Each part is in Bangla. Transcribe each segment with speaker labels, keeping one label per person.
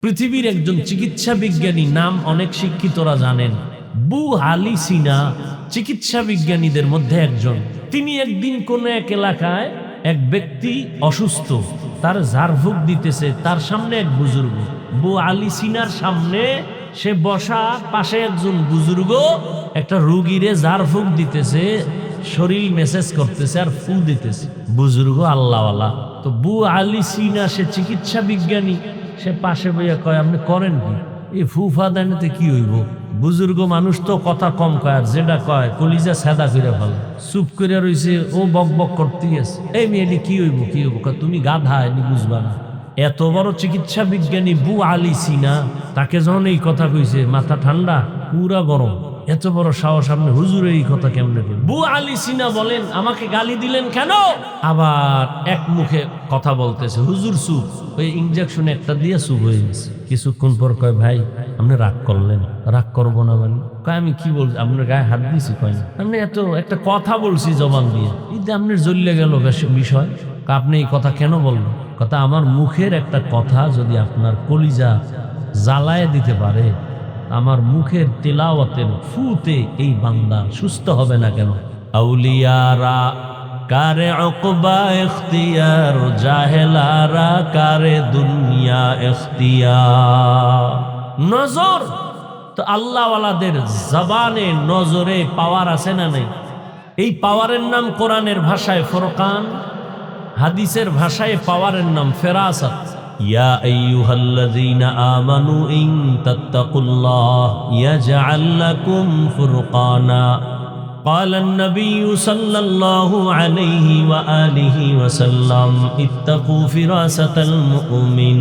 Speaker 1: পৃথিবীর একজন চিকিৎসা বিজ্ঞানী, নাম অনেক শিক্ষিতরা জানেন, আবু আলী সিনা চিকিৎসা বিজ্ঞানীদের মধ্যে একজন। তিনি একদিন কোন এক এলাকায় এক ব্যক্তি অসুস্থ, তার ঝাড়ফুঁক দিতেছে, তার সামনে এক বুজুর্গ। আবু আলী সিনার সামনে সে বসা, পাশে একজন বুজুর্গ একটা রুগীরে ঝাড়ফুঁক দিতেছে, শরীর মেসেজ করতেছে আর ফু দিতেছে। বুজুর্গ আল্লাহওয়ালা। তো আবু আলী সিনা সে চিকিৎসা বিজ্ঞানী, সে পাশে বইয়া কয়, আপনি করেন কি? এই ফুফা দানিতে কি হইব? বুজুর্গ মানুষ তো কথা কম কয়, আর যেটা কয় কলিজা সাদা করে ভালো। চুপ করে রইছে, ও বক বক করতেই আছে। এই মেয়েটি কি হইব কি হইব? তুমি গাধা, এনি বুঝবা না। এত বড় চিকিৎসা বিজ্ঞানী আবু আলী সিনা, তাকে যখন এই কথা কইছে, মাথা ঠান্ডা, পুরা গরম। এত বড় সাহস, আপনি হুজুর এই কথা কেমনে বলেন? আবু আলী সিনা বলেন, আমাকে গালি দিলেন কেন? আবার এক মুখে কথা বলতেছে, হুজুর চুপ। ওই ইনজেকশন একটা দিয়ে চুপ হয়ে গেছে। কিছুক্ষণ পর কয়, ভাই আপনি রাগ করলেন? রাগ করবো না মানে? কয়, আমি কি বলছি? আপনার গায়ে হাত দিয়েছি? কয় না, আপনি এত একটা কথা বলছি জবান দিয়ে, ঈদে আপনার জ্বলে গেল বিষয়। আপনি এই কথা কেন বললেন? কথা, আমার মুখের একটা কথা যদি আপনার কলিজা জ্বালায় দিতে পারে, আমার মুখের তেলাওয়াতের ফুতে এই বান্দা সুস্থ হবে না কেন? আউলিয়ারা কারে উকবা ইখতিয়ার, জাহেলারা কারে দুনিয়া ইখতিয়ার। নজর তো আল্লাহওয়ালাদের জবানে, নজরে পাওয়ার আছে না নেই? এই পাওয়ারের নাম কোরআনের ভাষায় ফুরকান, হাদিসের ভাষায় পাওয়ারের নাম ফেরাসাত। ইয়া আইয়ুহাল্লাযীনা আমানু ইন তাত্তাকুল্লাহ ইয়াজআল লাকুম ফুরকানা। قال النبي صلى الله عليه وآله وسلم اتقوا فراسة المؤمن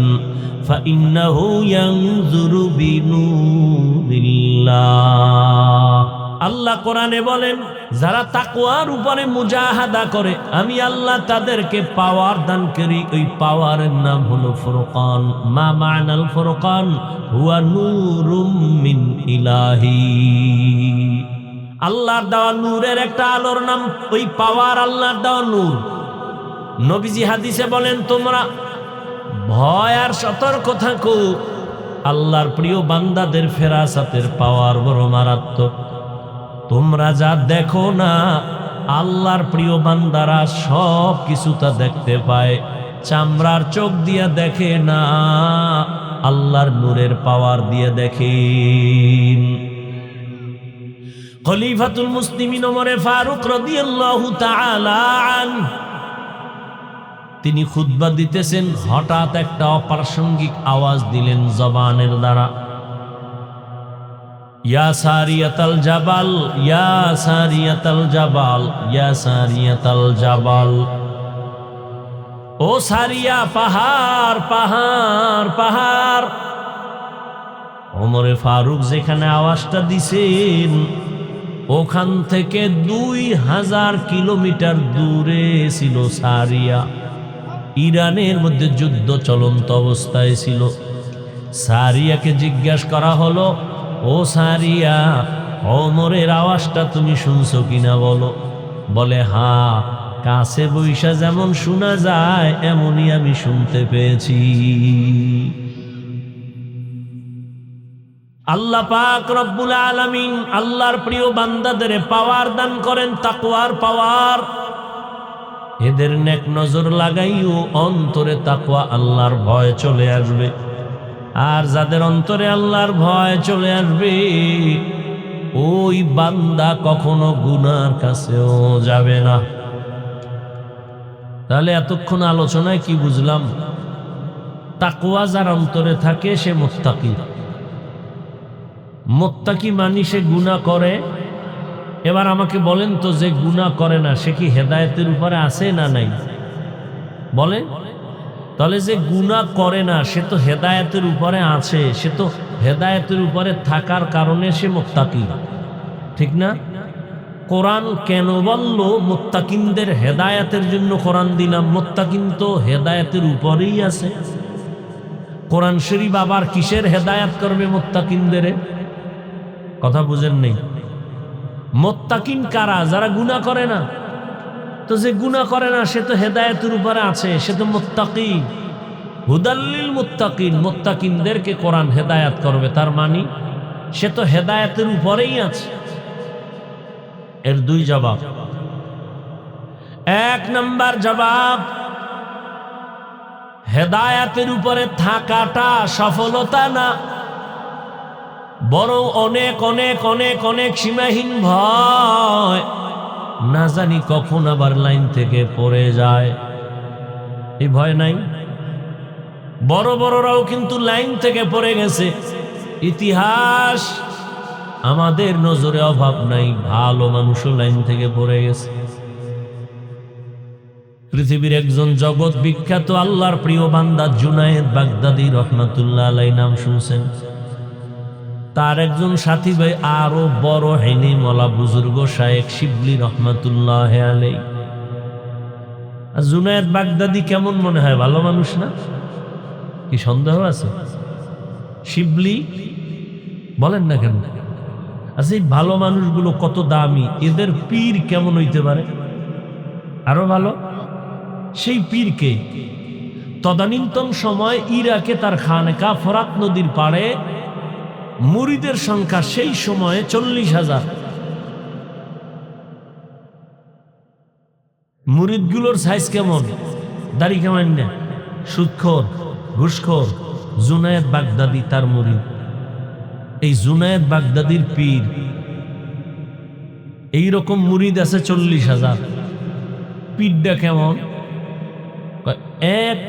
Speaker 1: فإنه ينظر بنور الله। আল্লাহ কোরআনে বলেন, যারা তাকওয়ার উপরে মুজাহাদা করে, আমি আল্লাহ তাদেরকে পাওয়ার দান করি। ওই পাওয়ারের নাম হলো ফুরকান। মা মা'নাল ফুরকান? হুয়া নূরুম মিন ইলাহি। আল্লাহর দেওয়া নূরের একটা আলোর নাম ওই পাওয়ার, আল্লাহর দেওয়া নূর। নবীজি হাদিসে বলেন, তোমরা ভয় আর সতর্ক থাকো, আল্লাহর প্রিয় বান্দাদের ফেরাসাতের পাওয়ার বড় মারাত্মক। তোমরা যা দেখো না, আল্লাহর প্রিয় বান্দারা সব কিছু তা দেখতে পায়। চামড়ার চোখ দিয়া দেখে না, আল্লাহর নূরের পাওয়ার দিয়ে দেখে। খলিফাতুল মুসলিমিন ওমরে ফারুক রাদিয়াল্লাহু তাআলা আনহু, তিনি খুতবা দিতেছেন, হঠাৎ একটা অপ্রাসঙ্গিক আওয়াজ দিলেন জবানের দ্বারা, ইয়া সারিয়াতাল জাবাল, ইয়া সারিয়াতাল জাবাল, ইয়া সারিয়াতাল জাবাল। ও সারিয়া, পাহাড় পাহাড় পাহাড়। ওমরে ফারুক যেখানে আওয়াজটা দিছেন, ওখান থেকে 2000 কিলোমিটার দূরে ছিল সারিয়া। ইরানের মধ্যে যুদ্ধ চলন্ত অবস্থায় ছিল। সারিয়াকে জিজ্ঞাসা করা হলো, ও সারিয়া, ওমরের আওয়াজটা তুমি শুনছো কিনা বলো? বলে, হ্যাঁ, কাছে বৈশা যেমন শোনা যায় এমনই আমি শুনতে পেয়েছি। আল্লাহ পাক রব্বুল আলামিন আল্লাহর প্রিয় বান্দাদের পাওয়ার দান করেন, তাকওয়ার পাওয়ার। এদের নেক নজর লাগাইও অন্তরে তাকওয়া, আল্লাহর ভয় চলে আসবে। আর যাদের অন্তরে আল্লাহর ভয় চলে আসবে, ওই বান্দা কখনো গুনার কাছেও যাবে না। তাহলে এতক্ষণ আলোচনায় কি বুঝলাম? তাকওয়া যার অন্তরে থাকে সে মুত্তাকি। মুত্তাকি মানি সে গুনাহ করে। এবার আমাকে বলেন তো, যে গুনাহ করে না সে কি হেদায়েতের উপরে আছে না নাই? বলেন। তাহলে যে গুনাহ করে না সে তো হেদায়েতের উপরে আছে, সে তো হেদায়েতের উপরে থাকার কারণে সে মুত্তাকি, ঠিক না? কোরআন কেন বলল মুত্তাকিনদের হেদায়েতের জন্য কোরআন দিলাম? মুত্তাকিন তো হেদায়েতের উপরেই আছে। কোরআন শরীফ আবার কিসের হেদায়েত করবে মুত্তাকিনদের? কথা বুঝেন নেই? মুত্তাকিন কারা? যারা গুনাহ করে না। তো যে গুনাহ করে না সে তো হেদায়েতের উপরে আছে, সে তো মুত্তাকি। হুদাল্লিল মুত্তাকিন, মুত্তাকিনদেরকে কোরআন হেদায়াত করবে, তার মানে সে তো হেদায়াতের উপরেই আছে। এর দুই জবাব। এক নাম্বার জবাব, হেদায়াতের উপরে থাকাটা সফলতা না, বরং অনেক অনেক অনেক অনেক সীমাহীন ভয়, না জানি কখন আবার লাইন থেকে পড়ে যায়। এই ভয় নাই? বড় বড়রাও কিন্তু লাইন থেকে পড়ে গেছে। ইতিহাস আমাদের নজরে অভাব নাই, ভালো মানুষও লাইন থেকে পড়ে গেছে। পৃথিবীর একজন জগৎ বিখ্যাত আল্লাহর প্রিয় বান্দা জুনায়েদ বাগদাদী রহমাতুল্লাহ আলাইহি নাম শুনছেন? তার একজন সাথী ভাই আরো বড় হেনিমওয়ালা বুজুর্গ শায়েখ শিবলি রহমাতুল্লাহ আলাইহি। জুনায়েদ বাগদাদী কেমন মনে হয়? ভালো মানুষ না? কি সন্দেহ আছে? শিবলি বলেন না কেন? আচ্ছা, এই ভালো মানুষগুলো কত দামি, এদের পীর কেমন হইতে পারে? আরো ভালো সেই পীরকে তদানীন্তন সময় ইরাকে তার খানকা ফরাত নদীর পাড়ে মুরিদের সংখ্যা সেই সময়ে 40,000। মুরিদগুলোর সাইজ কেমন? দাড়ি কেমন না, সুদখোর, ঘুষখোর। জুনায়েদ বাগদাদী তার মুরিদ। এই জুনায়েদ বাগদাদীর পীর, এইরকম মুরিদ আছে 40,000। পীরটা কেমন? এক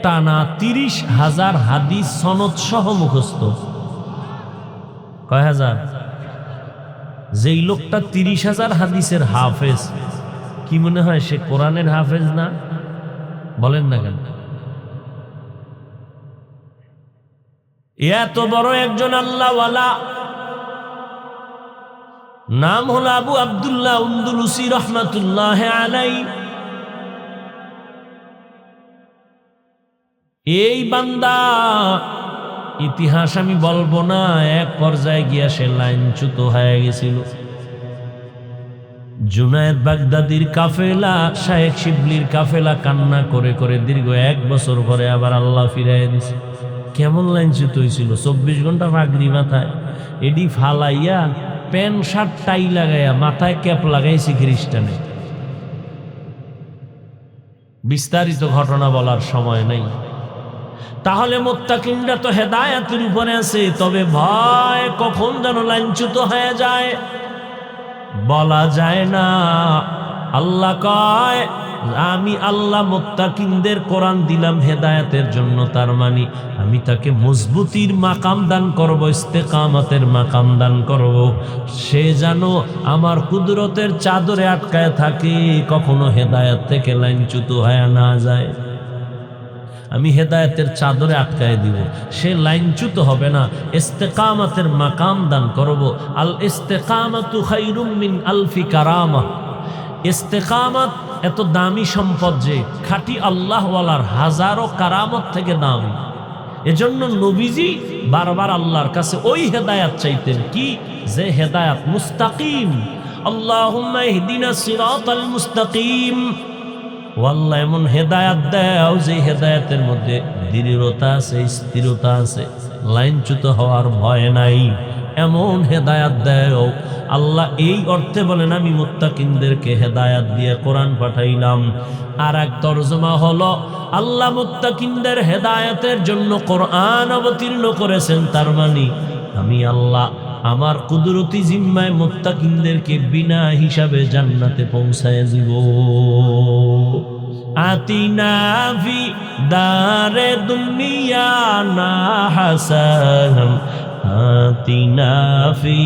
Speaker 1: টানা 30,000 হাদিস সনদ সহ মুখস্থ। কয় হাজার? যেই লোকটা 30,000 হাদিসের হাফেজ, কি মনে হয় সে কোরআনের হাফেজ না? বলেন না কেন? এত বড় একজন আল্লাহওয়ালা, নাম হলো আবু আব্দুল্লাহ উন্দুলুসি রহমাতুল্লাহ আলাইহি। এই বান্দা, ইতিহাস আমি বলবো না, এক পর্যায়ে গিয়া সে লাইনচ্যুত হয়ে গেছিল। জুনায়েদ বাগদাদীর কাফেলা, শায়েখ শিবলির কাফেলা কান্না করে করে দীর্ঘ 1 বছর পরে আবার আল্লাহ ফিরাইয়া দিছে। কেমন লাইনচ্যুত হয়েছিল? 24 ঘন্টা পাগড়ি মাথায়, এডি ফালাইয়া প্যান্ট শার্ট টাই লাগাইয়া মাথায় ক্যাপ লাগাইছে খ্রিস্টানে। বিস্তারিত ঘটনা বলার সময় নাই। তাহলে মুত্তাকিনরা তো হেদায়েতের উপরে আছে, তবে ভয় কখন যেন লাইনচ্যুত হয়ে যায় বলা যায় না। আল্লাহ কয়, আমি আল্লাহ মুত্তাকিনদের কোরআন দিলাম হেদায়েতের জন্য, তার মানে আমি তাকে মজবুতির মাকাম দান করব, ইস্তেকামতের মাকাম দান করব। সে যেন আমার কুদরতের চাদরে আটকায় থাকে, কখনো হেদায়েত থেকে লাইনচ্যুত হয়ে না যায়। আমি হেদায়েতের চাদরে আটকায় দিব, সে লাইনচ্যুত হবে না, ইস্তেকামতের মাকাম দান করব। আল ইস্তেকামাতু খায়রুম মিন আলফি কারামা। ইস্তেকামত এত দামি সম্পদ যে খাঁটি আল্লাহওয়ালার হাজারো কারামত থেকে দামি। এজন্য নবীজি বারবার আল্লাহর কাছে ওই হেদায়েত চাইতেন, কি যে হেদায়েত মুস্তাকিম। আল্লাহুম্মা ইহদিনা সিরাতাল মুস্তাকিম। ও আল্লাহ, এমন হেদায়েত দাও যে হেদায়েতের মধ্যে দৃঢ়তা আছে, স্থিরতা আছে, লাইনচ্যুত হওয়ার ভয় নাই। এমন হেদায়েত দাও আল্লাহ। এই অর্থে বলেন, আমি মুত্তাকিনদেরকে হেদায়েত দিয়ে কোরআন পাঠাইলাম। আর এক তরজমা হলো, আল্লাহ মুত্তাকিনদের হেদায়েতের জন্য কোরআন অবতীর্ণ করেছেন, তার মানে আমি আল্লাহ আমার কুদরতি জিম্মায় মুত্তাকিনদেরকে বিনা হিসাবে জান্নাতে পৌঁছায় দিব। আতিনা ফি দারে দুনিয়া না হাসান, আতিনা ফি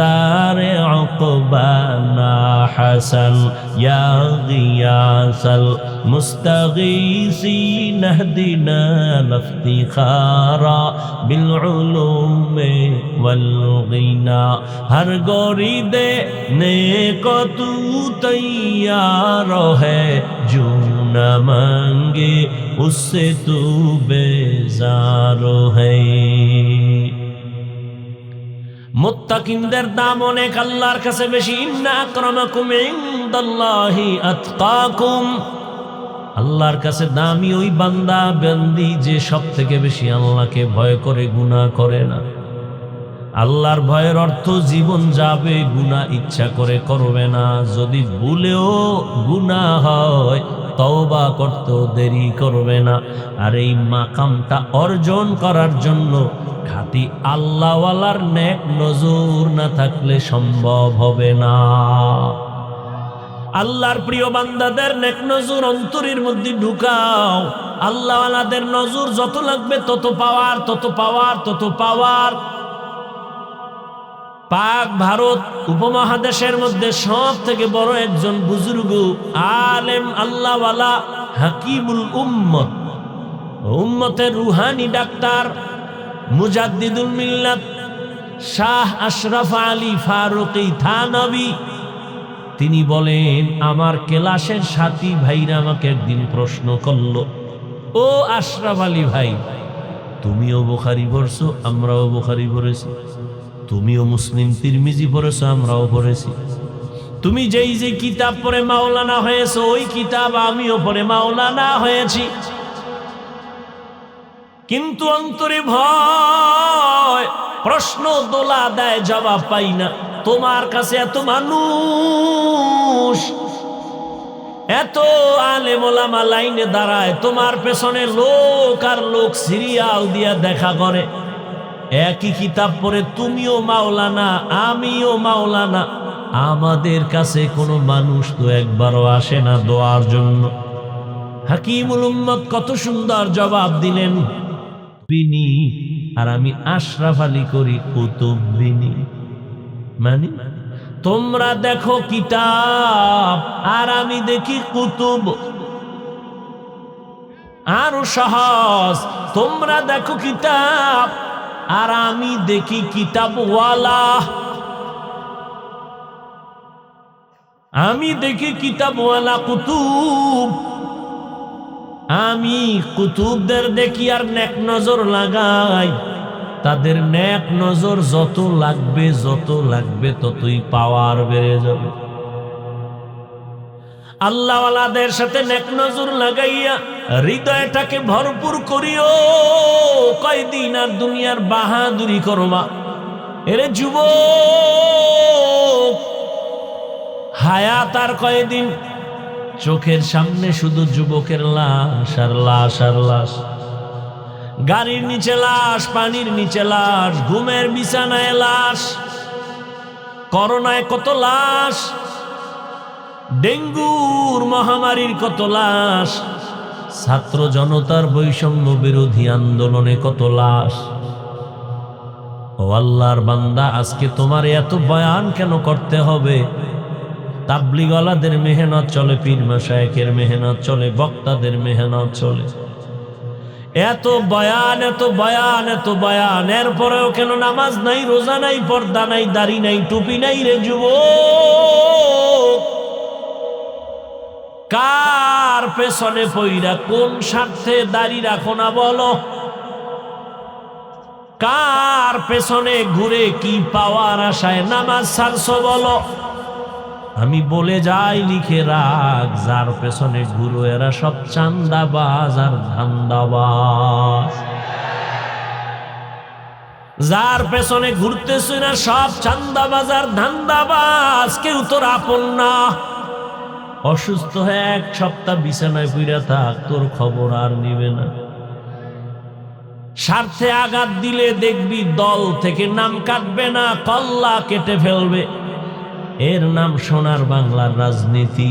Speaker 1: দারে উকবানা হাসান, ইয়া গিয়াসাল মুস্তাগীসিন ইহদিনা ইফতিখারা বিল উলুমি ওয়াল গিনা। হর গরিদে নেক তু তৈয়ার হ্যায়, जो न मांगे उससे तू बेजार है। মুত্তাকিনদের দাম অনেক আল্লাহর কাছে বেশি। ইন্না আকরামাকুম ইনদাল্লাহি আতকাকুম। আল্লাহর কাছে দামি ওই বান্দা বান্দি যে সব থেকে বেশি আল্লাহকে ভয় করে, গুনাহ করে না। আল্লাহর ভয়ের অর্থ জীবন যাবে, গুনাহ ইচ্ছা করে করবে না। যদি ভুলেও গুনাহ হয় তওবা করতেও দেরি করবে না। আর এই মাকামটা অর্জন করার জন্য খাঁটি আল্লাহওয়ালার নেক নজর না থাকলে সম্ভব হবে না। আল্লাহর প্রিয় বান্দাদের নেক নজর অন্তরের মধ্যে ঢুকাও। আল্লাহওয়ালাদের নজর যত লাগবে তত পাওয়ার, তত পাওয়ার, তত পাওয়ার। পাক ভারত উপমহাদেশের মধ্যে সব থেকে বড় একজন বুজুর্গ আলেম আল্লাহওয়ালা হাকিমুল উম্মত, উম্মতের রুহানি ডাক্তার মুজাদ্দিদুল মিল্লাত শাহ আশরাফ আলী ফারুকী থানভী, তিনি বলেন, আমার ক্লাসের সাথী ভাইরা আমাকে একদিন প্রশ্ন করলো, ও আশরাফ আলী ভাই, তুমিও বুখারী পড়ছো, আমরাও বুখারী পড়েছি, তুমিও মুসলিম তিরমিজি পড়েছো, আমরাও পড়েছি, তুমি যেই যে কিতাব পড়ে মাওলানা হয়েছো ওই কিতাব আমিও পড়ে মাওলানা হয়েছি, কিন্তু অন্তরে ভয়, প্রশ্ন দোলা দেয়, জবাব পাই না। তোমার কাছে এত মানুষ, এত আলেম ওলামা লাইনে দাঁড়ায়, তোমার পেছনে লোক আর লোক সিরিয়াল দিয়া দেখা করে, একই কিতাব পড়ে তুমিও মাওলানা আমিও মাওলানা, আমাদের কাছে কোনো মানুষ তো একবারও আসে না দোয়ার জন্য। হাকিমুল উম্মত কত সুন্দর জবাব দিলেন, বিনি আর আমি আশরাফ আলী করি কুতুববিনি। মানে তোমরা দেখো কিতাব আর আমি দেখি কুতুব। আরো সহজ, তোমরা দেখো কিতাব আর আমি দেখি কিতাবওয়ালা। আমি দেখি কিতাবওয়ালা কুতুব, আমি কুতুবদের দেখি আর নেক নজর লাগাই। তাদের নেক নজর যত লাগবে ততই পাওয়ার বেড়ে যাবে। আল্লাহওয়ালাদের সাথে নেক নজর লাগাইয়া হৃদয়টাকে ভরপুর করিও। কয়দিন আর দুনিয়ার বাহাদুরি করবা? এরে যুবক, হায়াত আর কয়দিন? চোখের সামনে শুধু যুবকের লাশ আর লাশ আর লাশ, গাড়ির নিচে লাশ, পানির নিচে লাশ, ঘুমের বিছানায় লাশ, করোনায় কত লাশ, ডেঙ্গুর মহামারীর কত লাশ, ছাত্র জনতার বৈষম্য বিরোধী আন্দোলনে কত লাশ। ও আল্লাহর বান্দা, আজকে তোমার এত বয়ান কেন করতে হবে? তাবলীগওয়ালাদের মেহনত চলে, পীর মাশায়েখের মেহনত চলে, বক্তাদের মেহনত চলে, এত বয়ান এত বয়ান এত বয়ান, এরপরেও কেন নামাজ নাই, রোজা নাই, পর্দা নাই, দাড়ি নাই, টুপি নাই? রে যুবক, কার পেছনে পইরা কোন স্বার্থে দাড়ি রাখো না বলো? কার পেছনে ঘুরে কি পাওয়ার আশায় নামাজ ছাড়ছো বলো? আমি বলে যাই, লিখে রাখ, যার পেছনে ঘুরো এরা সব চান্দাবাজ আর ধান্দাবাজ। যার পেছনে ঘুরতেছে না সব চান্দাবাজ আর ধান্দাবাজ, কেউ তোর আপন না। অসুস্থ হয়ে 1 সপ্তাহ বিছানায় পইরা থাক, তোর খবর আর নিবে না। স্বার্থে আঘাত দিলে দেখবি দল থেকে নাম কাটবে না, কল্লা কেটে ফেলবে। এর নাম সোনার বাংলার রাজনীতি।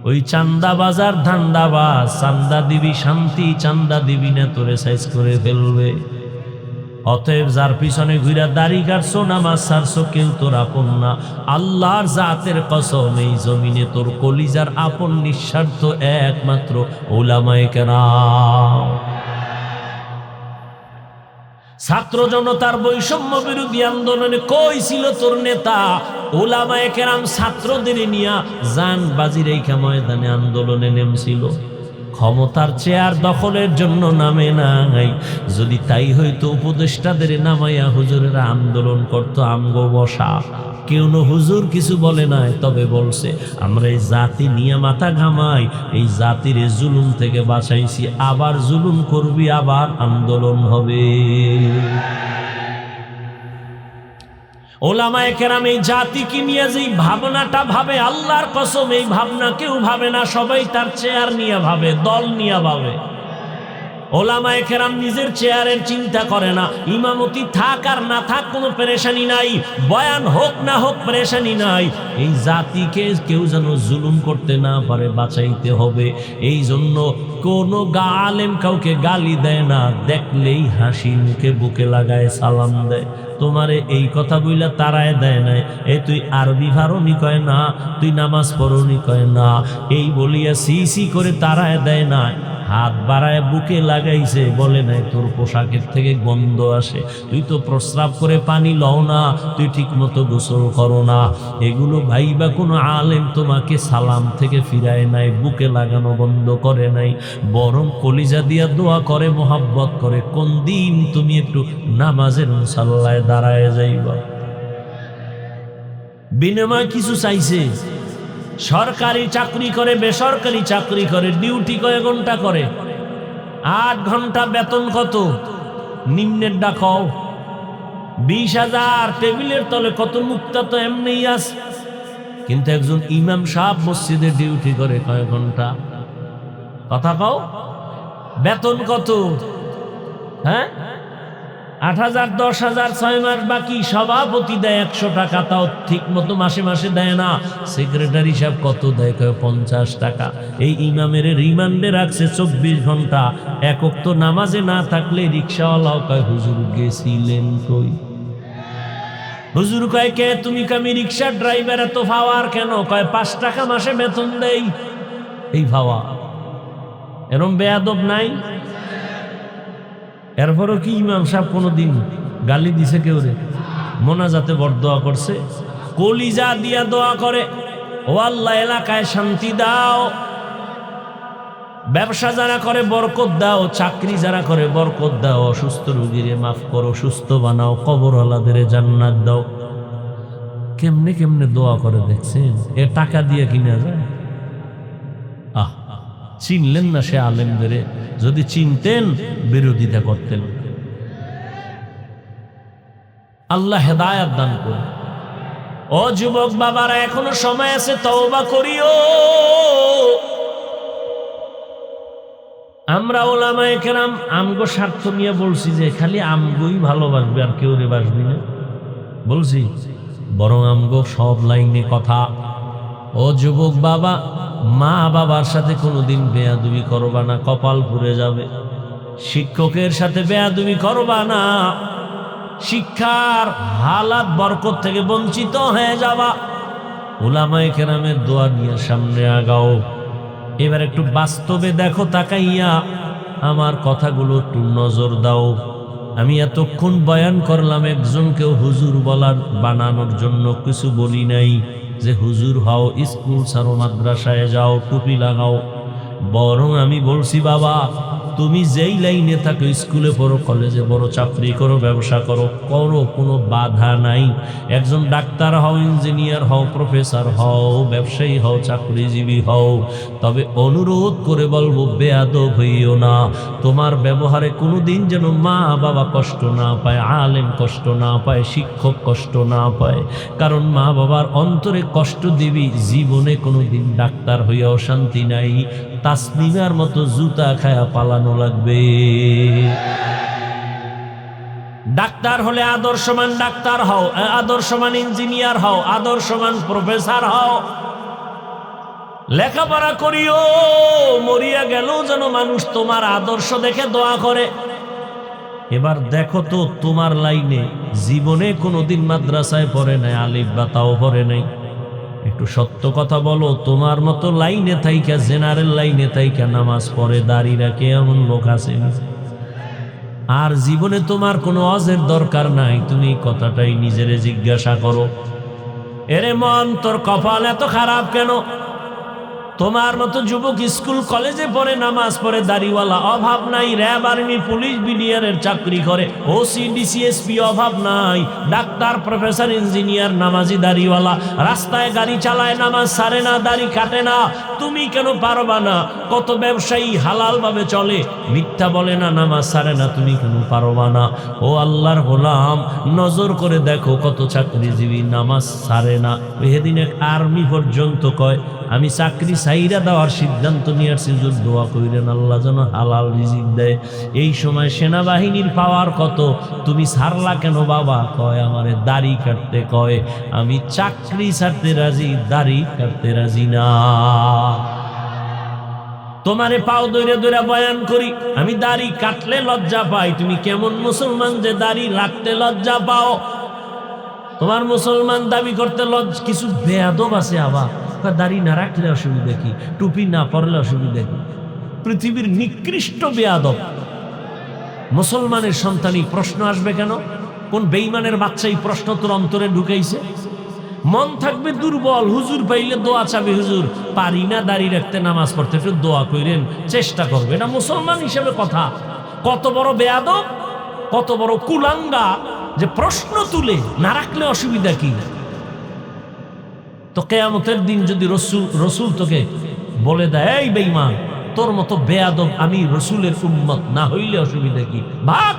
Speaker 1: ওই চান্দা বাজার ধান্দাবাজ, চান্দা দিবি শান্তি, চান্দা দিবি না তোরে সাইজ করে ফেলবে। অতএব যার পিছনে ঘুরা দাড়ি কাটছো, নামাজ ছাড়ছো, কেউ তোর আপন না। আল্লাহর জাতের কসম, এই জমিনে তোর কলিজার আপন নিঃস্বার্থ একমাত্র উলামায়ে কেরাম। ছাত্র জনতার বৈষম্য বিরোধী আন্দোলনে কই ছিল তোর নেতা? উলামায়ে কেরাম ছাত্রদের নিয়া জান বাজি রেখা ময়দানে আন্দোলনে নেমেছিল। ক্ষমতার চেয়ার দখলের জন্য নামে নাই। যদি তাই হইতো উপদেষ্টাদের নামাইয়া হুজুরেরা আন্দোলন করত আমগো বসা। কেউ না হুজুর কিছু বলে নাই, তবে বলছে আমরা এই জাতি নিয়ে মাথা ঘামাই, এই জাতির জুলুম থেকে বাঁচাইছি, আবার জুলুম করবি আবার আন্দোলন হবে। ওলামায়ে কেরাম এই জাতিকে নিয়ে যেই ভাবনাটা ভাবে, আল্লাহর কসম এই ভাবনা কেউ ভাবে না, সবাই তার চেয়ার নিয়ে ভাবে, দল নিয়ে ভাবে। ওলামায়ে কেরাম নিজের চেয়ারের চিন্তা করে না, ইমামতি থাক আর না থাক কোনো পেরেশানি নাই, বয়ান হোক না হোক পেরেশানি নাই, এই জাতিকে কেউ যেন জুলুম করতে না পারে, বাঁচাইতে হবে। এই জন্য কোনো আলেম কাউকে গালি দেয় না, দেখলেই হাসি মুখে বুকে লাগায় সালাম দেয়। তোমারে এই কথা বইলা তারায় দেয় নাই, এ তুই আরবি ভারনি কয় না, তুই নামাজ পড়নি কয় না, এই বলিয়া সি সি করে তারায় দেয় না, হাত বাড়ায় বুকে লাগাইছে, বলে নাই তোর পোশাকের থেকে গন্ধ আসে, তুই তো প্রস্রাব করে পানি লও না, তুই ঠিক মতো গোসল করো না। এগুলো ভাইবা কোনো আলেম তোমাকে সালাম থেকে ফিরায় নাই, বুকে লাগানো বন্ধ করে নাই, বরং কলিজা দিয়া দোয়া করে, মোহাব্বত করে, কোন দিন তুমি একটু নামাজের মুসাল্লায় দাঁড়ায় যাইবা। বিনিময় কিছু চাইছে? সরকারি চাকরি করে, বেসরকারি চাকরি করে, ডিউটি কয় ঘন্টা করে? 8 ঘন্টা, বেতন কত? নিম্নের ডাকাও 20,000, টেবিলের তলে কত মুক্তা তো এমনি আছে। কিন্তু একজন ইমাম সাহেব মসজিদে ডিউটি করে কয় ঘন্টা? কথা কও, বেতন কত? হ্যাঁ, 8,000, 10,000, 6 মাস বাকি। সভাপতি দেয় 100 টাকা, তাও ঠিক মতো মাসে মাসে দেয় না। সেক্রেটারি সাহেব কত দেয়? কয় 50 টাকা। এই ইমামের রিমান্ডে রাখছে 24 ঘন্টা। এক ওয়াক্ত নামাজে না থাকলে রিক্সাওয়ালাও কয় হুজুর গেছিলেন কই? হুজুর কয় কে তুমি? আমি রিক্সার ড্রাইভার, এত ফাওয়ার কেন? কয় 5 টাকা মাসে বেতন দেই। এই ফাওয়া এরম বেয়াদব নাই? এরপরও কি ইমাম সাহেব কোনোদিন গালি দিছে কেউ রে? মোনাজাতে বড় দোয়া করছে, কলিজা দিয়া দোয়া করে, ও আল্লাহ এলাকায় শান্তি দাও, ব্যবসা যারা করে বরকত দাও, চাকরি যারা করে বরকত দাও, অসুস্থ রোগীরে মাফ করো, সুস্থ বানাও, কবরওয়ালাদের জান্নাত দাও। কেমনে কেমনে দোয়া করে দেখছেন? এ টাকা দিয়ে কিনা যায়? আহ, চিনলেন না সে আলেমদের? যদি চিনতেন বিরোধিতা করতেন। আল্লাহ হেদায়েত দান করুন। ও যুবক বাবারা, এখনো সময় আছে, তওবা করিও। আমরা ওলামায়ে কেরাম আমগো স্বার্থ নিয়ে বলছি যে খালি আমগোই ভালোবাসবে, আর কেউ রে বাসবি না বলছি? বরং আমগো সব লাইনে কথা। ও যুবক বাবা, মা বাবার সাথে কোনোদিন বেয়াদবি করবা না, কপাল পুড়ে যাবে। শিক্ষকের সাথে বেয়াদবি করবা না, শিক্ষার হালাত বরকত থেকে বঞ্চিত হয়ে যাবা। উলামায়ে কেরামের দোয়া নিয়ে সামনে আগাও। এবার একটু বাস্তবে দেখো তাকাইয়া, আমার কথাগুলো একটু নজর দাও। আমি এতক্ষণ বয়ান করলাম, একজনকেও হুজুর বলার বানানোর জন্য কিছু বলি নাই যে হুজুর হও, স্কুল ছাড়ো, মাদ্রাসায় যাও, টুপি লাগাও। বরং আমি বলছি বাবা, তুমি যেই লাইনে থাকো, স্কুলে পড়ো, কলেজে পড়ো, চাকরি করো, ব্যবসা করো, করো, কোনো বাধা নাই। একজন ডাক্তার হও, ইঞ্জিনিয়ার হও, প্রফেসর হও, ব্যবসায়ী হও, চাকরিজীবী হও, তবে অনুরোধ করে বলবো বেয়াদব হইও না। তোমার ব্যবহারে কোনোদিন যেন মা বাবা কষ্ট না পায়, আলেম কষ্ট না পায়, শিক্ষক কষ্ট না পায়। কারণ মা বাবার অন্তরে কষ্ট দিবি, জীবনে কোনোদিন ডাক্তার হইয়াও শান্তি নাই। তাসনিমার মতো জুতা খায়া পালানো লাগবে। ডাক্তার হলে আদর্শমান ডাক্তার হও, আদর্শমান ইঞ্জিনিয়ার হও, আদর্শমান প্রফেসর হও। লেখাপড়া করিও, মরিয়া গেলেও যেন মানুষ তোমার আদর্শ দেখে দোয়া করে। এবার দেখো তো, তোমার লাইনে জীবনে কোনোদিন মাদ্রাসায় পড়ে নাই, আলিফ বা তাও পড়ে নাই। একটু সত্য কথা বলো, তোমার মতো লাইনে থাইকা, জেনারেল লাইনে থাইকা নামাজ পড়ে, দাড়ি রাখে এমন লোক আছে? আর জীবনে তোমার কোনো অজের দরকার নাই। তুমি কথাটাই নিজেরে জিজ্ঞাসা করো, এরে মন, তোর কপাল এত খারাপ কেন? তোমার মতো যুবক স্কুল কলেজে পড়ে, নামাজ পড়ে, দাড়িওয়ালা, অভাব নাই। র্যাব, আর্মি, পুলিশ, বিডিআরের চাকরি করে, ওসি, ডিসিএসপি, অভাব নাই। ডাক্তার, প্রফেসর, ইঞ্জিনিয়ার, নামাজি, দাড়িওয়ালা, রাস্তায় গাড়ি চালায়, নামাজ ছাড়ে না, দাড়ি কাটে না। তুমি কেন পারবা না? কত ব্যবসায়ী হালাল ভাবে চলে, মিথ্যা বলে না, নামাজ ছাড়ে না, তুমি কেন পারবা না? ও আল্লাহর গোলাম, নজর করে দেখো কত চাকরিজীবী নামাজ ছাড়ে না। এদিন এক আর্মি পর্যন্ত কয়, আমি চাকরি ছাইরা দেওয়ার সিদ্ধান্ত নিয়ে আসছি, দোয়া কইরেন আল্লাহ যেন হালাল রিজিক দেয়। এই সময় সেনাবাহিনীর পাওয়ার কত, তুমি ছাড়লা কেন বাবা? কয় আমারে দাড়ি কাটতে কয়, আমি চাকরি ছাড়তে রাজি, দাড়ি কাটতে রাজি না। তোমারে পাও দইরা দইরা বয়ান করি, আমি দাড়ি কাটলে লজ্জা পাই। তুমি কেমন মুসলমান যে দাড়ি রাখতে লজ্জা পাও? তোমার মুসলমান দাবি করতে কিছু বেয়াদব আছে আবার, দাড়ি না রাখলে অসুবিধা কি, টুপি না পরলে অসুবিধা কি? পৃথিবীর নিকৃষ্ট বেয়াদব মুসলমানের সন্তানই প্রশ্ন আসবে কেন? কোন বেঈমানের বাচ্চা এই প্রশ্ন তোর অন্তরে ঢুকাইছে? মন থাকবে দুর্বল, হুজুর পাইলে দোয়া চাবে, হুজুর পারি না দাড়ি রাখতে, নামাজ পড়তে, একটু দোয়া কইরেন, চেষ্টা করবে। না মুসলমান হিসেবে কথা। কত বড় বেয়াদব, কত বড় কুলাঙ্গা যে প্রশ্ন তুলে না রাখলে অসুবিধা কি? তো কিয়ামতের দিন যদি রসুল তোকে বলে দেয়, এই বেঈমান, তোর মতো বেয়াদব আমি রসুলের উম্মত না হইলে অসুবিধা কি? ভাগ।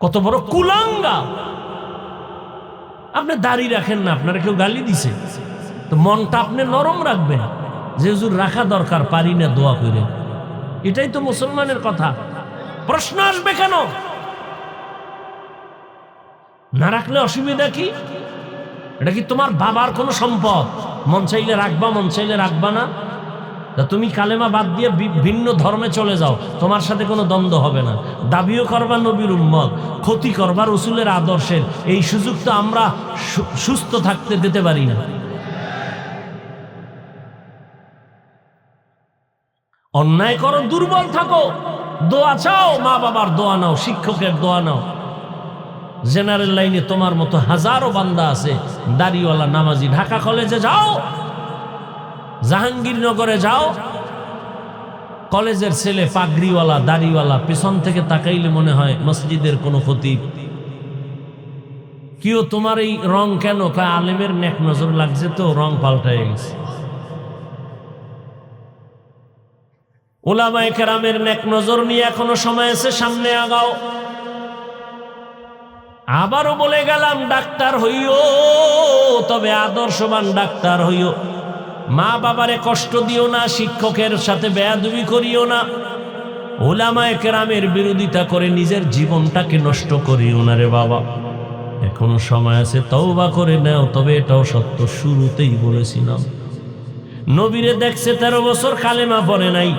Speaker 1: কত বড় কুলাঙ্গা! আপনি দাড়ি রাখেন না, আপনারা কেউ গালি দিছে, তো মনটা আপনি নরম রাখবেন যে হুজুর রাখা দরকার, পারি না, দোয়া করে। এটাই তো মুসলমানের কথা। প্রশ্ন আসবে কেন? না রাখলে অসুবিধা কি? এটা কি তোমার বাবার কোনো সম্পদ? মন চাইলে রাখবা, মন চাইলে রাখবা না। তা তুমি কালেমা বাদ দিয়ে ভিন্ন ধর্মে চলে যাও, তোমার সাথে কোনো দ্বন্দ্ব হবে না। দাবিও করবা নবীর উম্মত, ক্ষতি করবা রসুলের আদর্শের, এই সুযোগ তো আমরা সুস্থ থাকতে দিতে পারি না। অন্যায় করো, দুর্বল থাকো, দোয়া চাও, মা বাবার দোয়া নাও, শিক্ষকের দোয়া নাও। জেনারেল লাইনে তোমার মতো হাজারো বান্দা আছে দাড়িওয়ালা, নামাজি। ঢাকা কলেজে যাও, জাহাঙ্গীরনগরে যাও, কলেজের ছেলে পাগড়িওয়ালা, দাড়িওয়ালা, পিছন থেকে তাকাইলে মনে হয় মসজিদের কোনো খতিব। কিও তোমার এই রং কেন? আলেমের নেক নজর লাগছে তো রং পাল্টায় গেছে। উলামায়ে কেরামের নেক নজর নিয়ে এখনো সময় আছে, সামনে আগাও। আবারও বলে গেলাম, ডাক্তার হইও, তবে আদর্শবান ডাক্তার হইও। মা বাবারে কষ্ট দিও না, শিক্ষকের সাথে বেয়াদবি করিও না, উলামায়ে কেরামের বিরোধিতা করে নিজের জীবনটাকে নষ্ট করিও না রে বাবা। এখনো সময় আছে, তওবা করে নাও। তবে এটাও সত্য, শুরুতেই বলেছিলাম, নবীরে দেখছে 13 বছর কালেমা পড়ে নাই,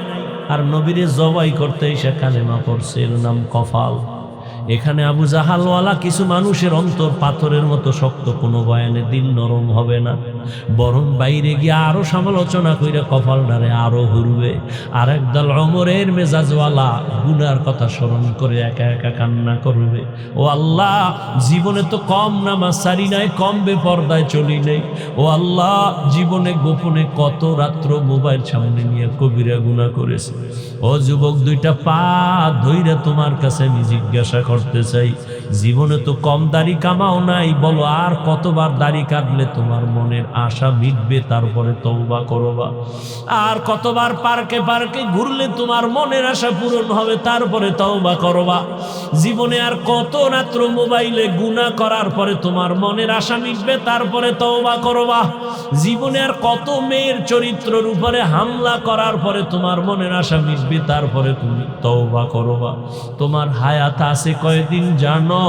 Speaker 1: আর নবীরে জবাই করতে এসে কালেমা পড়ছে, এর নাম কফাল। এখানে আবু জাহালওয়ালা কিছু মানুষের অন্তর পাথরের মতো শক্ত, কোনো বয়ানে দিল নরম হবে না, বরং বাইরে গিয়ে আরো সমালোচনা কইরা কপালটারে আরো হুরবে। আর একদল ওমরের মেজাজওয়ালা গুনার কথা স্মরণ করে একা একা কান্না করবে, ও আল্লাহ, জীবনে তো কম নামাজ সারি নাই, কম বেপরদায় চলি নাই। ও আল্লাহ, জীবনে গোপনে কত রাত্র মোবাইল সামনে নিয়ে কবিরা গুনাহ করেছে। ও যুবক, দুইটা পা ধইরা তোমার কাছে আমি জিজ্ঞাসা করতে চাই, জীবনে তো কম দাড়ি কামাও নাই, বলো আর কতবার দাড়ি কাটলে তোমার মনের আশা মিটবে, তারপরে তওবা করবা? আর কতবার পার্কে পার্কে ঘুরলে তোমার মনের আশা পূরণ হবে, তারপরে তওবা করবা? জীবনে আর কত রাত্র মোবাইলে গুনাহ করার পরে তোমার মনের আশা মিটবে, তারপরে তওবা করবা? জীবনে আর কত মেয়ের চরিত্রের উপরে হামলা করার পরে তোমার মনের আশা মিটবে, তারপরে তুমি তওবা করবা? তোমার হায়াত আছে কয়দিন জানো?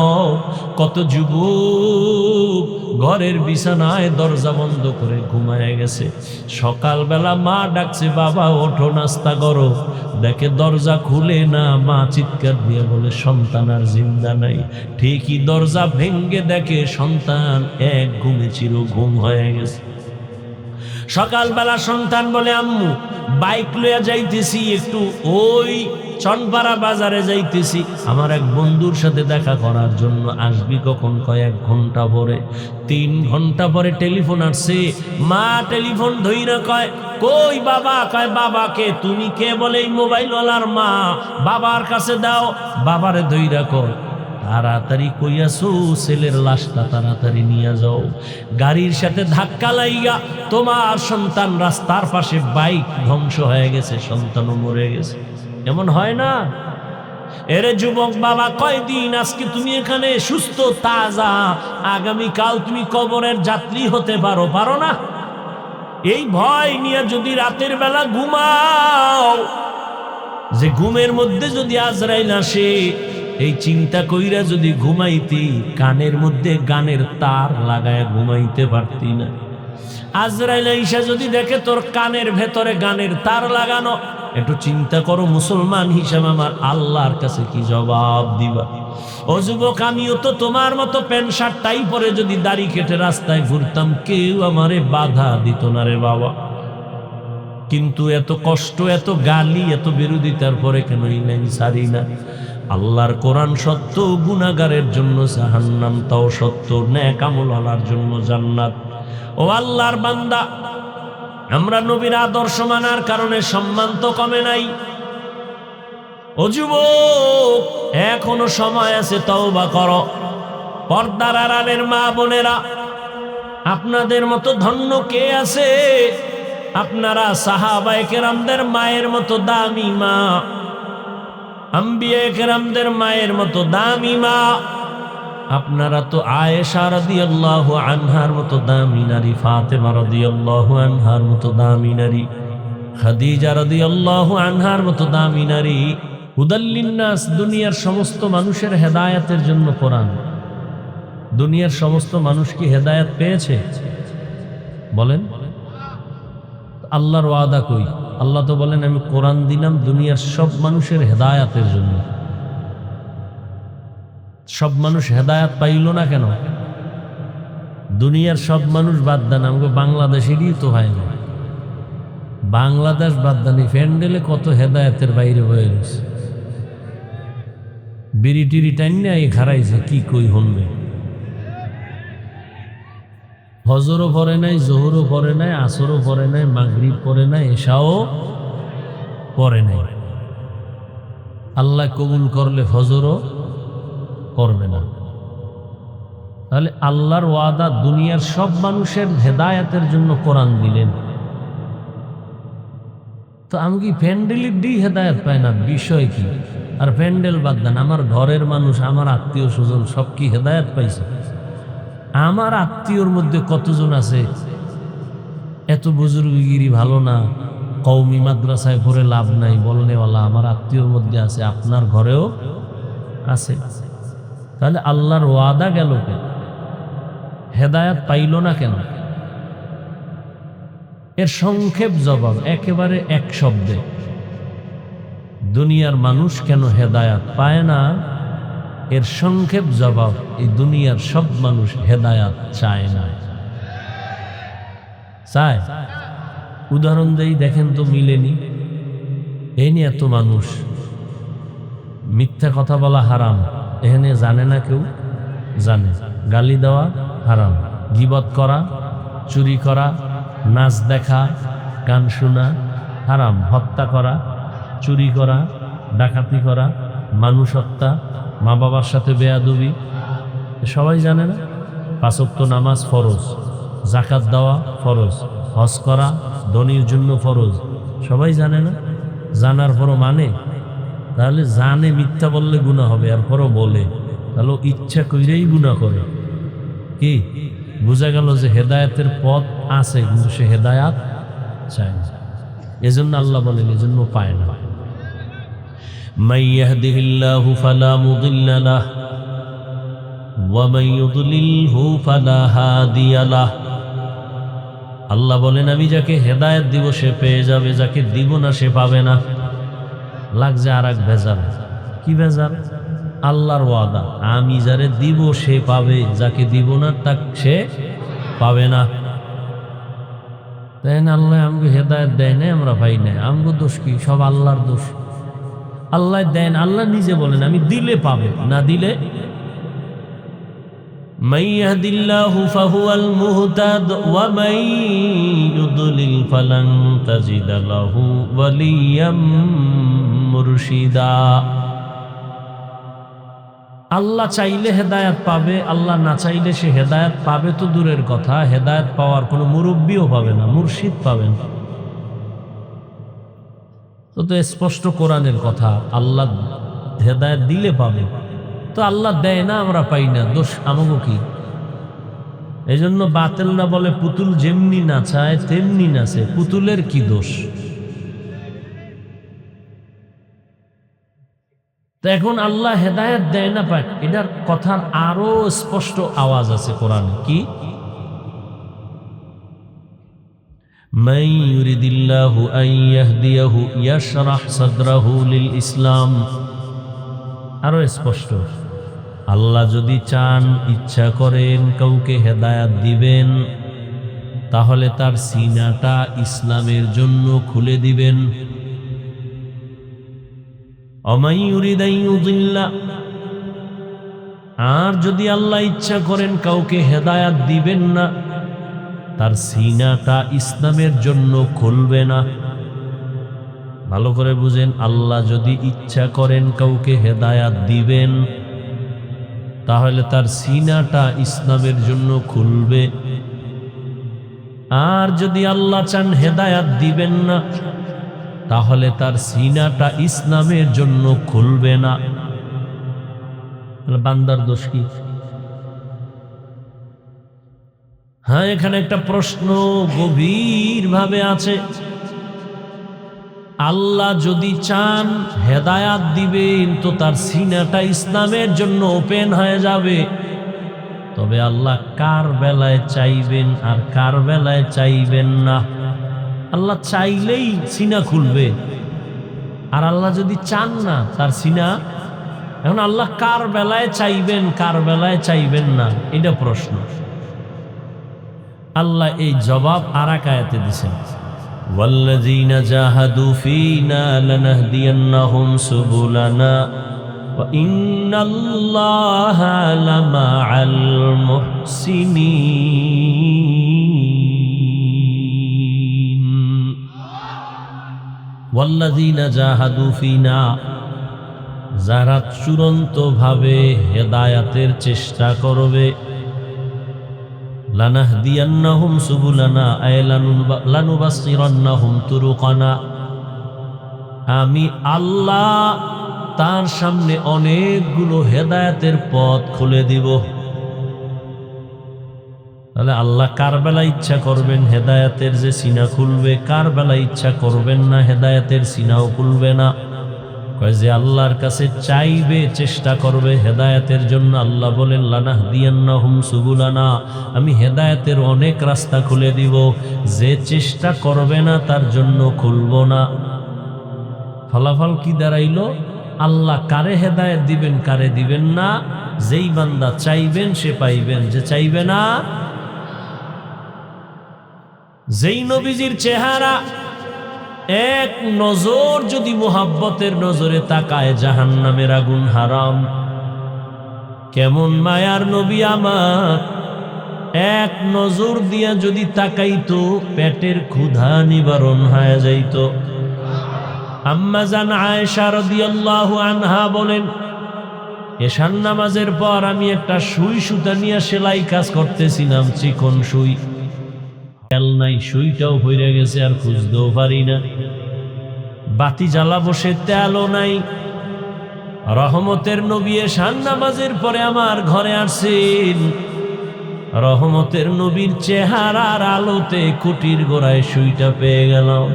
Speaker 1: কত যুবক ঘরের বিছানায় দরজা বন্ধ করে ঘুমায় গেছে, সকালবেলা মা ডাকছে, বাবা ওঠো নাস্তা করো, দেখে দরজা খুলে না, মা চিৎকার দিয়ে বলে সন্তান আর জিন্দা নাই। ঠিকই দরজা ভেঙ্গে দেখে সন্তান এক ঘুমে চির ঘুম হয়ে গেছে। সকালবেলা সন্তান বলে, আম্মু বাইক লইয়া যাইতেছি, একটু ওই চনপাড়া বাজারে যাইতেছি আমার এক বন্ধুর সাথে দেখা করার জন্য। আসবি কখন? কয় 1 ঘন্টা পরে। 3 ঘন্টা পরে টেলিফোন আসছে। মা টেলিফোন ধইরা কয়, কই বাবা? কয় বাবাকে। তুমি কে? বলে এই মোবাইলওয়ালার মা। বাবার কাছে দাও। বাবারে ধইরা কয়, তাড়াতাড়ি কইয়াছো ছেলের লাশটা তাড়াতাড়ি নিয়ে যাও। গাড়ির সাথে ধাক্কা লাইগা তোমার সন্তান রাস্তার পাশে, বাইক ধ্বংস হয়ে গেছে, সন্তানও মরে গেছে। এমন হয় না? এরে যুবক বাবা, কয়দিন আজকে তুমি এখানে সুস্থ তাজা, আগামীকাল তুমি কবরের যাত্রী হতে পারো, পারো না? এই ভয় নিয়ে যদি রাতের বেলা ঘুমাও, যে ঘুমের মধ্যে যদি আজরাইল আসে, এই চিন্তা কইরা যদি ঘুমাইতি, কানের মধ্যে গানের তার লাগায় ঘুমাইতে পারতি না। আজরাইল আইসা যদি দেখে তোর কানের ভেতরে গানের তার লাগানো, একটু চিন্তা করো মুসলমান হিসাবে আমার আল্লাহর কাছে কি জবাব দিবা? ও যুবক, আমিও তো তোমার মতো প্যান্ট শার্ট টাই পরে যদি দাড়ি কেটে রাস্তায় ঘুরতাম, কেউ আমারে বাধা দিত না রে বাবা। কিন্তু এত কষ্ট, এত গালি, এত বিরোধিতার পরে কেন ইমান ছাড়ি না? আল্লাহর কোরআন সত্য, গুনাহগারের জন্য জাহান্নাম তাও সত্য, নেক আমলওয়ালার জন্য জান্নাত। ও আল্লাহর বান্দা, আমরা নবীর আদর্শ মানার কারণে সম্মান তো কমে নাই। ও যুবক, এখনো সময় আছে, তওবা করো। পর্দার আড়ালের মা বোনেরা, আপনাদের মতো ধন্য কে আছে? আপনারা সাহাবায়ে কেরামদের মায়ের মতো দামি মা, আম্বিয়ায়ে কেরামদের মায়ের মতো দামি মা। আপনারা তো আয়েশা রাদিয়াল্লাহু আনহার মতো দামি নারী, ফাতেমা রাদিয়াল্লাহু আনহার মতো দামি নারী, খাদিজা রাদিয়াল্লাহু আনহার মতো দামি নারী। হুদাল্লিন নাস, দুনিয়ার সমস্ত মানুষের হেদায়েতের জন্য কোরআন। দুনিয়ার সমস্ত মানুষ কি হেদায়েত পেয়েছে? বলেন। আল্লাহর ওয়াদা কই? আল্লাহ তো বলেন আমি কোরআন দিলাম দুনিয়ার সব মানুষের হেদায়েতের জন্য। সব মানুষ হেদায়েত পাইল না কেন? দুনিয়ার সব মানুষ বাদ দেন, আমাকে বাংলাদেশেরই তো হয় না। বাংলাদেশ বাদ দানি, প্যান্ডেলে কত হেদায়েতের বাইরে হয়ে গেছে। বিড়ি টিড়ি টাইনে এই খারাইছে, কি কই হনবে। ফজরও পড়ে নাই, জোহরও পড়ে নাই, আসরও পড়ে নাই, মাগরিব পড়ে নাই, এশাও পড়ে নাই। আল্লাহ কবুল করলে ফজরও করবে না। তাহলে আল্লাহর ওয়াদা, দুনিয়ার সব মানুষের হেদায়েতের জন্য কোরআন দিলেন। তো আমি কি প্যান্ডেলের দিই হেদায়েত পাই না? বিষয় কি? আর প্যান্ডেল বাদ দেন, আমার ঘরের মানুষ, আমার আত্মীয় স্বজন সব কি হেদায়েত পাইছে? আমার আত্মীয়র মধ্যে কতজন আছে এত বুজুর্গগিরি ভালো না, কওমি মাদ্রাসায় পড়ে লাভ নাই বলনেওয়ালা আমার আত্মীয়র মধ্যে আছে, আপনার ঘরেও আছে। তাহলে আল্লাহর ওয়াদা গেল কেন? হেদায়েত পাইল না কেন? এর সংক্ষেপ জবাব একেবারে এক শব্দে, দুনিয়ার মানুষ কেন হেদায়েত পায় না? এর সংক্ষেপ জবাব, এই দুনিয়ার সব মানুষ হেদায়েত চায় না। চায়? উদাহরণ দেই, দেখেন তো মিলেনি। এই নিয়ে এত মানুষ, মিথ্যা কথা বলা হারাম, এখানে জানে না কেউ? জানে। গালি দেওয়া হারাম, গীবত করা, চুরি করা, নাচ দেখা, গান শোনা হারাম, হত্যা করা, চুরি করা, ডাকাতি করা, মানুষ হত্যা, মা বাবার সাথে বেয়াদবি, সবাই জানে না? 5 ওয়াক্ত নামাজ ফরজ, যাকাত দেওয়া ফরজ, হজ করা ধনীর জন্য ফরজ, সবাই জানে না? জানার পরও মানে? তাহলে জানে মিথ্যা বললে গুনাহ হবে, আর পরও বলে, তাহলে ইচ্ছা কইরেই গুনাহ করে। কি বোঝা গেল? যে হেদায়েতের পথ আছে কিন্তু সে হেদায়েত চায় না। এজন্য আল্লাহ বলেন, এজন্য পায় না। মান ইয়াহদিহিল্লাহু ফালা মুদিল্লা লাহু ওয়া মান ইউদ্লিলহু ফালা হাদিয়া লাহু। আল্লাহ বলেন, আমি যাকে হেদায়েত দিব সে পেয়ে যাবে, যাকে দিব না সে পাবে না। লাগছে আর এক ভেজাল। কি ভেজাল? আল্লাহর ওয়াদা, আমি যারে দিব সে পাবে, যাকে দিব না তাক সে পাবে না। তাই না? আল্লাহ আমাকে হেদায়েত দেয় না, আমরা পাই না, আমগো দোষ কি? সব আল্লাহর দোষ। আল্লাহ দেন, আল্লাহ নিজে বলেন আমি দিলে পাবে, না দিলে মান ইয়াহদিল্লাহু ফাহুয়াল মুহতাদ ওয়া মান ইউদ্লিল ফালান তাজিদা লাহু ওয়ালিয়াম মুরশিদা। আল্লাহ চাইলে হেদায়েত পাবে, আল্লাহ না চাইলে সে হেদায়েত পাবে তো দূরের কথা, হেদায়েত পাওয়ার কোনো মুরব্বিও পাবে না, মুর্শিদ পাবেন। তো স্পষ্ট কোরআনের কথা, আল্লাহ হেদায়েত দিলে পাবে, তো আল্লাহ দেয় না, আমরা পাই না, দোষ আমাগো কি? এই জন্য বাতিলরা বলে পুতুল যেমনি নাচায় তেমনি নাচে, পুতুলের কি দোষ? তো এখন আল্লাহ হেদায়েত দেয় না পায়, এটার কথার আরো স্পষ্ট আওয়াজ আছে কোরআনে, কি? মান ইউরিদিল্লাহু আন ইয়াহদিয়াহু ইয়াশরাহ সাদরাহু লিল ইসলাম। আরো স্পষ্ট, আল্লাহ যদি চান, ইচ্ছা করেন কাউকে হেদায়েত দিবেন, তাহলে তার সিনাটা ইসলামের জন্য খুলে দিবেন। ওয়ামান ইউরিদ আন ইউদিল্লা, আর যদি আল্লাহ ইচ্ছা করেন কাউকে হেদায়েত দিবেন না, তার সিনাটা ইসলামের জন্য খুলবে না। ভালো করে বুঝেন, আল্লাহ যদি ইচ্ছা করেন কাউকে হেদায়েত দিবেন, তাহলে তার সিনাটা ইসলামের জন্য খুলবে। আর যদি আল্লাহ চান হেদায়েত দিবেন না, তাহলে তার সিনাটা ইসলামের জন্য খুলবে না। বান্দার দোষ কি? হ্যাঁ, এখানে একটা প্রশ্ন গভীর ভাবে আছে। আল্লাহ যদি চান হেদায়াত দিবেন, তো তার সিনাটা ইসলামের জন্য ওপেন হয়ে যাবে। তবে আল্লাহ কার বেলায় চাইবেন আর কার বেলায় চাইবেন না? আল্লাহ চাইলেই সিনা খুলবে, আর আল্লাহ যদি চান না তার সিনা, এখন আল্লাহ কার বেলায় চাইবেন কার বেলায় চাইবেন না, এটা প্রশ্ন। আল্লাহ এই জবাব আরেক আয়াতে দিয়েছেন, ওয়াল্লাযীনা জাহাদু ফীনা লানাহদিয়ান্নাহুম সুবুলানা ওয়া ইন্নাল্লাহা লামাআল মুহসিনিন। ওয়াল্লাযীনা জাহাদু ফীনা, যারা চূড়ান্তভাবে হেদায়াতের চেষ্টা করবে, লানাহদিয়ান্নাহুম সুবুলানা আয় লানুবাসসিরান্নাহুম তুরুকানা, আমি আল্লাহ তার সামনে অনেকগুলো হেদায়েতের পথ খুলে দিব। তাহলে আল্লাহ কার বেলা ইচ্ছা করবেন হেদায়েতের যে সিনা খুলবে, কার বেলা ইচ্ছা করবেন না হেদায়েতের সিনাও খুলবে না। কয় যে আল্লাহর কাছে চাইবে, চেষ্টা করবে হেদায়েতের জন্য, আল্লাহ বলেন লানাহদিয়ান্নাহুম সুবুলানা, আমি হেদায়েতের অনেক রাস্তা খুলে দিব। যে চেষ্টা করবে না তার জন্য খুলব না। ফলাফল কি দাঁড়াইলো? আল্লাহ কারে হেদায়েত দিবেন কারে দিবেন না, যেই বান্দা চাইবেন সে পাইবেন, যে চাইবে না। যেই নবীজির চেহারা এক নজর যদি মুহাব্বতের নজরে তাকায়, জাহান্নামের আগুন হারাম। কেমন মায়ার নবী আমার, এক নজর দিয়া যদি তাকাইতো পেটের ক্ষুধা নিবারণ হয়ে যাইত। আম্মা জান আয়েশা রাদিয়াল্লাহু আনহা বলেন, এশার নামাজের পর আমি একটা সুই সুতা নিয়ে সেলাই কাজ করতেছিলাম, চিকন সুই, তেল নাই, সুইটাও হইয়া গেছে, আর খুঁজতেও পারি না। বাতি জ্বালা বসে তেলও নাই। রহমতের নবী এশার নামাজের পরে আমার ঘরে আসছেন। রহমতের নবীর চেহারার আলোতে কুটির গোড়ায় সুইটা পেয়ে গেলাম।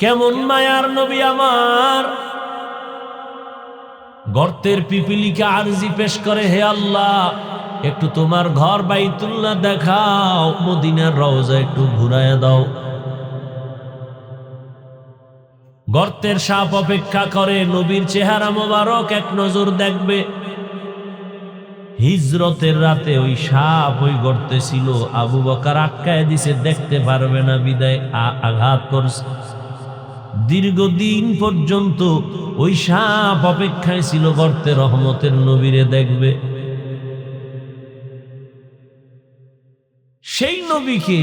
Speaker 1: কেমন মায়ার নবী আমার, গর্তের পিপিলিকা আরজি পেশ করে, হে আল্লাহ একটু তোমার ঘর বাইতুল্লাহ দেখাও, মদিনার রওজা একটু ঘুরায় দাও। গর্তের সাপ অপেক্ষা করে, নবীর চেহারা মোবারক এক নজর দেখবে। হিজরতের রাতে ওই সাপ ওই গর্তে ছিল, আবু বকর আটকায় দিছে, দেখতে পারবে না বিদায় আঘাত করছে। দীর্ঘদিন পর্যন্ত ওই সাপ অপেক্ষায় ছিল গর্তে রহমতের নবীরে দেখবে। সেই নবীকে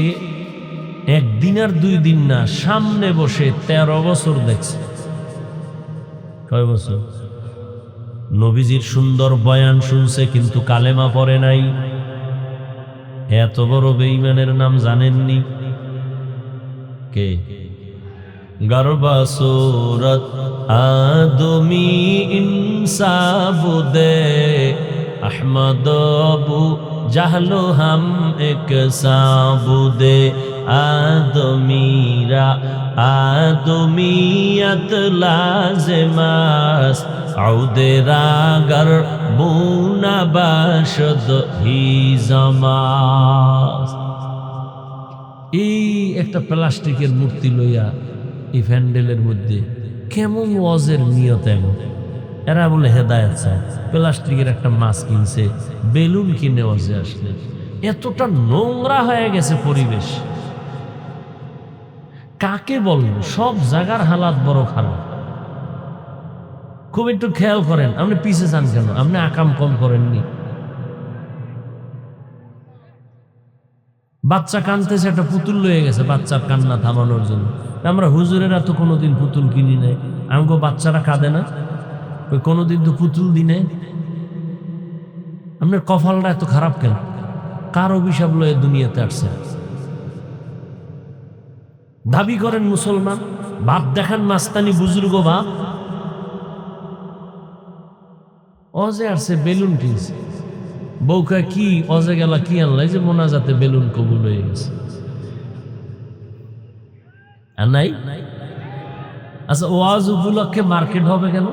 Speaker 1: একদিন আর 2 দিন না, সামনে বসে 13 বছর দেখছে। কয় বছর? নবীজির সুন্দর বয়ান শুনছে, কিন্তু কালেমা পড়ে নাই। এত বড় বেঈমানের নাম জানেননি? কে? গর্বা সুরত আদমি ইনসাবুদে আহমদ আবু জাহলো হাম এক সাবুদে আদমিরা আদমিয়ত লাজমাস আউদেরাগর বুনা বাশদ হি জামাস। এই একটা প্লাস্টিকের মূর্তি লইয়া এই প্যান্ডেলের মধ্যে কেমন ওয়াজের নিয়ত এমন। এরা বলে হেদায়েত চায়, প্লাস্টিকের একটা মাছ কিনছে, বেলুন কিনে ওয়াজে আসলে। এতটা নোংরা হয়ে গেছে পরিবেশ। কাকে বলবো? সব জায়গার হালাত বড় খারাপ। খুব একটু খেয়াল করেন, আপনি পিছে যান কেন? আপনি আকাম কম করেননি? বাচ্চা কানতেছে, একটা পুতুল লয়ে গেছে বাচ্চার কান্না থামানোর জন্য। আমরা হুজুরেরা তো কোনোদিন পুতুল কিনি নাই। আমাকে বাচ্চারা কাঁদে না, কোনোদিন তো পুতুল দিনে। আপনার কপালটা এত খারাপ কেন? কার অভিশাপ লয়ে দুনিয়াতে আসছে? দাবি করেন মুসলমান, বাপ দেখান মাস্তানি বুজুর্গ বাপ। অজে আসছে বেলুন কিনছে, বউকা কি অজে গেলা কি আনলাই যে মোনাজাতে বেলুন কবুল হয়ে গেছে। আর নাই? আচ্ছা, ওয়াজ উপলক্ষে মার্কেট হবে কেন?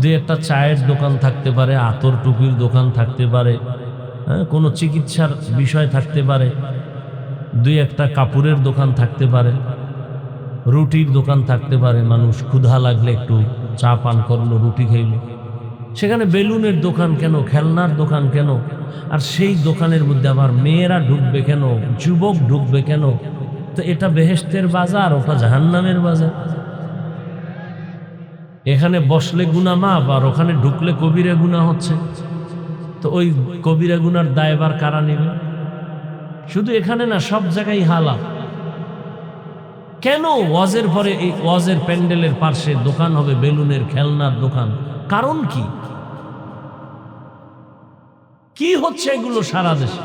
Speaker 1: 2-1টা চায়ের দোকান থাকতে পারে, আতর টুপির দোকান থাকতে পারে, হ্যাঁ, কোনো চিকিৎসার বিষয় থাকতে পারে, 2-1টা কাপড়ের দোকান থাকতে পারে, রুটির দোকান থাকতে পারে। মানুষ ক্ষুধা লাগলে একটু চা পান করলো, রুটি খাইলো। সেখানে বেলুনের দোকান কেন? খেলনার দোকান কেন? আর সেই দোকানের মধ্যে আবার মেয়েরা ঢুকবে কেন? যুবক ঢুকবে কেন? তো এটা বেহেশতের বাজার, ওটা জাহান্নামের বাজার। এখানে বসলে গুনাহ মাপ, আর ওখানে ঢুকলে কবিরা গুনাহ হচ্ছে। তো ওই কবিরা গুনার দায়ভার কারা নেবে? শুধু এখানে না, সব জায়গায় হালাল। কেন ওয়াজের পরে এই ওয়াজের প্যান্ডেলের পাশে দোকান হবে বেলুনের, খেলনার দোকান? কারণ কি? কি হচ্ছে এগুলো সারা দেশে?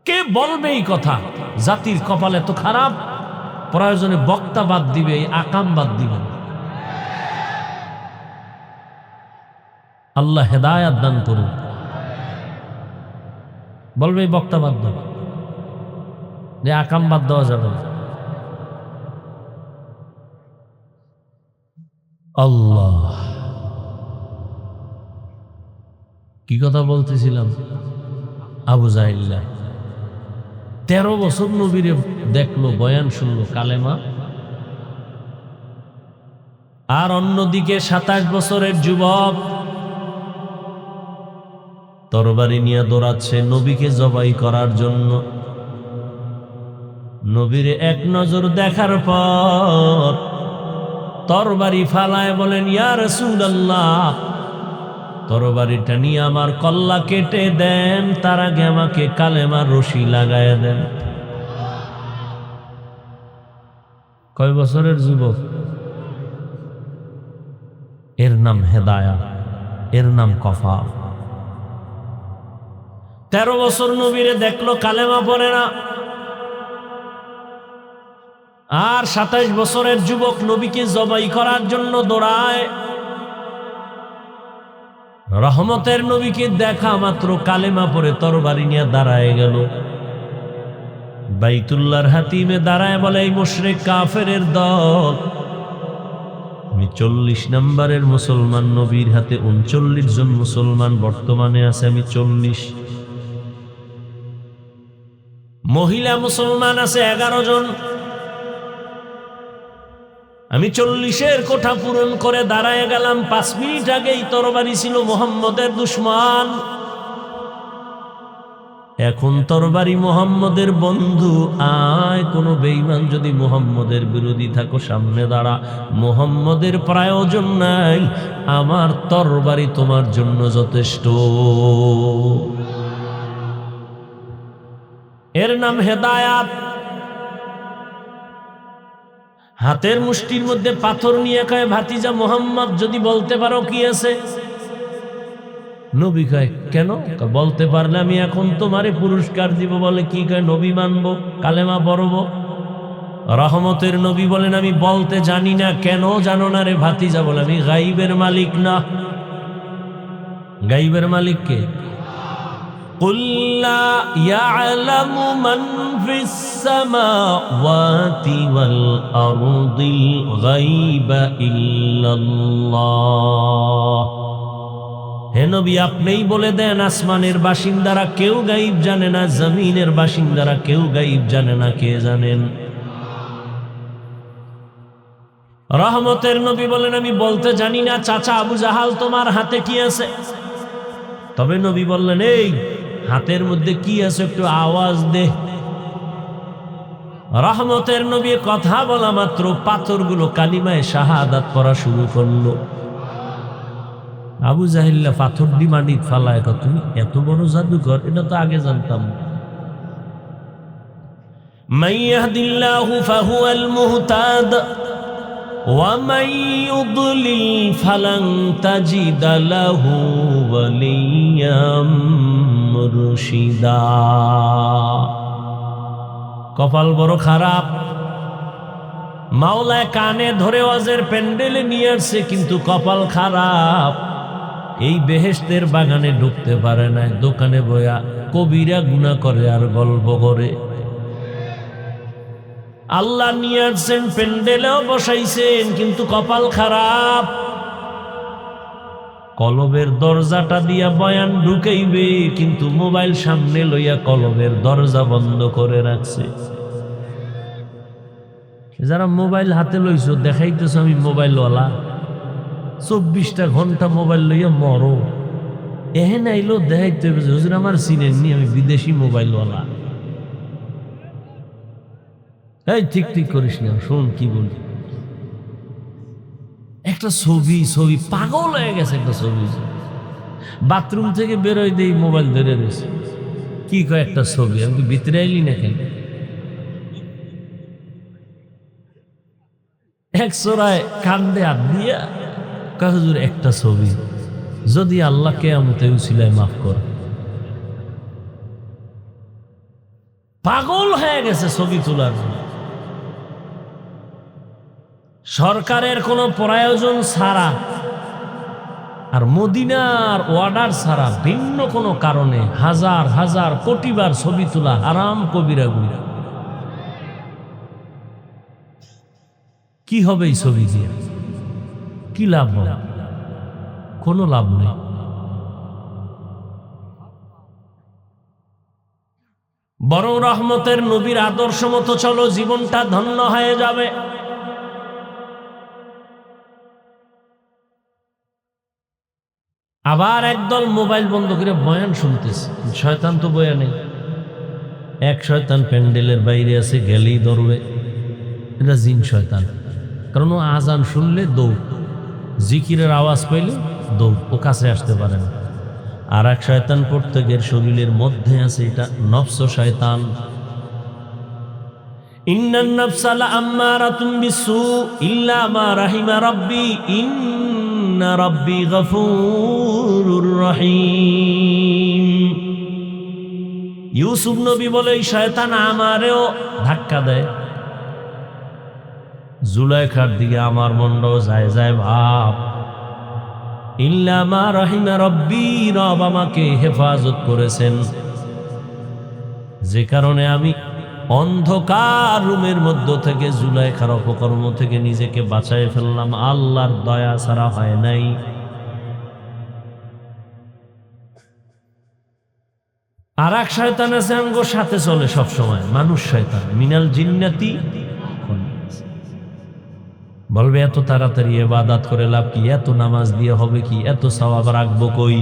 Speaker 1: কে বলবে এই কথা? জাতির কপাল এত খারাপ, প্রয়োজনে বক্তা বাদ দিবে, আকাম বাদ দিবে। আল্লাহ হেদায়াত দান করুন। বলবে এই বক্তা বাদ দাও, যে আকাম বাদ দেওয়া যাবে না। আল্লাহ, কি কথা বলতেছিলাম? আবু জাহিল্লাহ 13 বছর নবীরে দেখলো, বয়ান শুনলো, কালেমা। আর অন্যদিকে 27 বছরের যুবক তরবারি নিয়ে দৌড়াচ্ছে নবীকে জবাই করার জন্য। নবীরে এক নজর দেখার পর তরবারি ফালায় বলেন, ইয়া রাসূলুল্লাহ, তরবারিটা নিয়ে আমার কল্লা কেটে দেন, তার আগে আমাকে কালেমার রশি লাগায় দেন। কয় বছরের যুবক? এর নাম হেদায়াত, এর নাম কফাল। 13 বছর নবীরে দেখলো, কালেমা পড়ে না। আর 27 বছরের যুবক নবীকে জবাই করার জন্য দৌড়ায়। রহমতের নবীকে দেখা মাত্র কালেমা পড়ে তরবারি নিয়ে দাঁড়ায় গেল। বাইতুল্লাহর হাতিমে দাঁড়ায় বলে, এই মুশরিক কাফেরের দল, আমি 40 নম্বরের মুসলমান, নবীর হাতে 39 জন মুসলমান বর্তমানে আছে, আমি 40। মহিলা মুসলমান আছে 11 জন, আমি 40-এর কোঠা পূরণ করে দাঁড়ায় গেলাম। 5 মিনিট আগেই তরবারি ছিল মুহাম্মদের দুশমন। এখন তরবারি মুহাম্মদের বন্ধু, আয় কোনো বেঈমান যদি মুহাম্মদের বিরোধী থাকো সামনে দাঁড়া, মুহাম্মদের প্রয়োজন নাই, আমার তরবারি তোমার জন্য যথেষ্ট। এর নাম হেদায়াত। হাতের মুষ্টির মধ্যে পাথর নিয়ে কয়, ভাতিজা মুহাম্মদ যদি বলতে পারো কি আছে? নবী কয়, কেন? বলতে পারলে আমি এখন তোমারে পুরস্কার দিব। বলে কি? কয় নবী মানব, কালেমা পড়ব। রহমতের নবী বলেন, আমি বলতে জানি না। কেন জানো না রে ভাতিজা? বলে আমি গাইবের মালিক না। গাইবের মালিক কে? قُلْ لَا يَعْلَمُ مَنْ فِي السَّمَاوَاتِ وَالْأَرْضِ الْغَيْبَ إِلَّا اللَّهُ। হে নবী, আপনিই বলে দেন, আসমানের বাসিন্দারা কেউ গাইব জানে না, জমিনের বাসিন্দারা কেউ গাইব জানে না। কে জানেন? রহমতের নবী বলেন, আমি বলতে জানি না। চাচা আবু জাহাল, তোমার হাতে কি আছে? তবে নবী বললেন, এই হাতের মধ্যে কি আছে একটু আওয়াজ দে। রহমতের নবী কথা বলা মাত্র পাথরগুলো কালিমায়ে শাহাদাত পড়া শুরু করলো। আবু জাহিল্লা পাথর দি মাটিতে ফালায়, তুমি এত বড় জাদুকর, এটা তো আগে জানতাম। মান ইয়াহদিল্লাহু ফাহুয়াল মুহতাদ ওয়া মান ইউদ্লিল ফালান তাজিদা লাহু ওয়ালিয়্যাম মুরশিদা। কপাল বড় খারাপ। মাওলায় কানে ধরে ওয়াজের প্যান্ডেলে নিয়ে আসছে, কিন্তু কপাল খারাপ। এই বেহেশতের বাগানে ঢুকতে পারে না, দোকানে বয়া কবিরা গুনাহ করে আর গল্প করে। আল্লাহ নিয়ে আসছেন, প্যান্ডেলেও বসাইছেন, কিন্তু কপাল খারাপ। কলবের দরজাটা দিয়া বয়ান ঢুকাইবে, কিন্তু মোবাইল সামনে লইয়া কলবের দরজা বন্ধ করে রাখছে। যারা মোবাইল হাতে লইছো, দেখাইতেছ আমি মোবাইলওয়ালা, 24টা ঘন্টা মোবাইল লইয়া মরো। এহেন আইলো দেখাইতে হবে, হুজুর আমার চিনেননি, আমি বিদেশি মোবাইলওয়ালা। এই ঠিক ঠিক করিস না, শোন কি বলি। একটা ছবি পাগল হয়ে গেছে। একটা ছবি বাথরুম থেকে বেরোয় দেই, মোবাইল ধরে রয়েছে। কি কয় একটা ছবি? আমি কি ভিতরে আইলি না কেন? এক চোরায় কান্দে হাত দিয়া কয়, হুজুর একটা ছবি, যদি আল্লাহ কিয়ামতে উসিলায় মাফ করে। পাগল হয়ে গেছে ছবি তোলার জন্য। সরকারের কোনো প্রয়োজন ছাড়া আর মদিনার অর্ডার ছাড়া ভিন্ন কোনো কারণে হাজার হাজার কোটিবার ছবি তোলা হারাম, কবিরা গুনাহ। কি হবে এই ছবি দিয়ে? কি লাভ হবে? কোনো লাভ নেই। বরং রহমতের নবীর আদর্শ মতো চলো, জীবনটা ধন্য হয়ে যাবে। আবার একদল মোবাইল বন্ধ করে বয়ান শুনতেছে। শয়তান তো বয়ানে, এক শয়তান প্যান্ডেলের বাইরে আছে, গেলেই ধরবে। এটা জিন শয়তান। কারণ ও আজান শুনলে দৌড়, জিকিরের আওয়াজ পাইলে দৌড়, ও কাছে আসতে পারে না। আর এক শয়তান প্রত্যেকের শরীরের মধ্যে আছে, এটা নফস শয়তান। ইন্নান নাফসা লাআম্মারাতুম বিসসু ইল্লা মা রাহিমা রাব্বি ইন্না রাব্বি গফুরুর রহিম। ইউসুফ নবী বলে, এই শয়তান আমারেও ধাক্কা দেয়। জুলাইখার দিকে আমার মনটাও যায় যায় ভাব। ইল্লা মা রাহিমা রাব্বি, রব আমাকে হেফাজত করেছেন, যে কারণে আমি অন্ধকার রুমের মধ্য থেকে জুলাইখার অপকর্ম থেকে নিজেকে বাঁচাই ফেললাম। আল্লাহর দয়া ছাড়া হয় নাই। আর এক শয়তান আছে আমগো সাথে চলে সব সময়, মানুষ শয়তান, মিনাল জিন্নাতি। বলবে এত তাড়াতাড়ি ইবাদত করে লাভ কি? এত নামাজ দিয়ে হবে কি? এত সওয়াব রাখবো কই?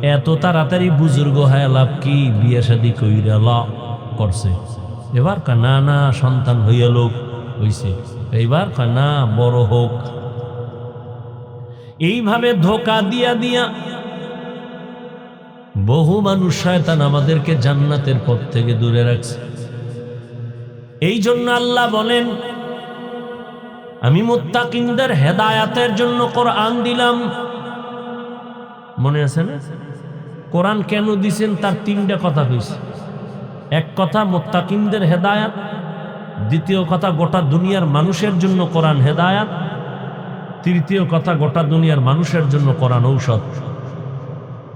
Speaker 1: এত তাড়াতাড়ি বুজুর্গ হয়ে লাভ কি, বিয়ে শাদী কইরা করছে। এবার কয় না না সন্তান হইয়া লোক হইছে, এইবার কয় না বড় হোক। এইভাবে ধোকা দিয়া দিয়া বহু মানুষ শয়তান আমাদেরকে জান্নাতের পথ থেকে দূরে রাখছে। এই জন্য আল্লাহ বলেন, আমি মুত্তাকিনদের হেদায়াতের জন্য কোরআন দিলাম। মনে আছে না? কোরআন কেন দিছেন তার তিনটা কথা কইছে। এক কথা মুত্তাকিনদের হেদায়াত, দ্বিতীয় কথা গোটা দুনিয়ার মানুষের জন্য কোরআন হেদায়াত, তৃতীয় কথা গোটা দুনিয়ার মানুষের জন্য কোরআন ঔষধ।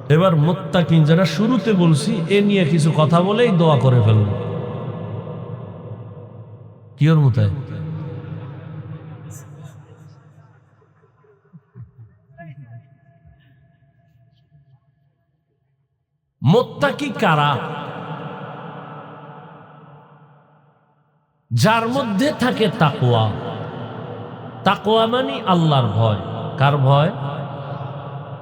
Speaker 1: এবার মুত্তাকিন যারা শুরুতে বলছি এ নিয়ে কিছু কথা বলেই দোয়া করে ফেলব। কি ওর মতায় মুত্তাকি কারা? যার মধ্যে থাকে তাকওয়া। তাকওয়া মানে আল্লাহর ভয়। কার ভয়?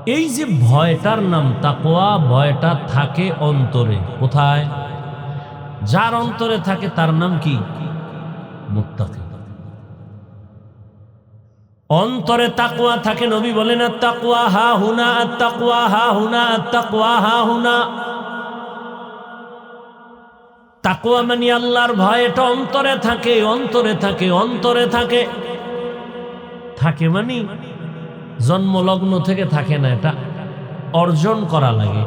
Speaker 1: এই যে ভয়টার নাম তাকওয়া, ভয়টা থাকে অন্তরে। কোথায়? যার অন্তরে থাকে তার নাম কি? মুত্তাকি। অন্তরে তাকওয়া থাকে। নবী বলেন আত-তাকওয়া হা হুনা, আত-তাকওয়া হা হুনা, আত-তাকওয়া হা হুনা। তাকওয়া মানে আল্লাহর ভয়, এটা অন্তরে থাকে, অন্তরে থাকে, অন্তরে থাকে। থাকে মানে জন্মলগ্ন থেকে থাকে না, এটা অর্জন করা লাগে।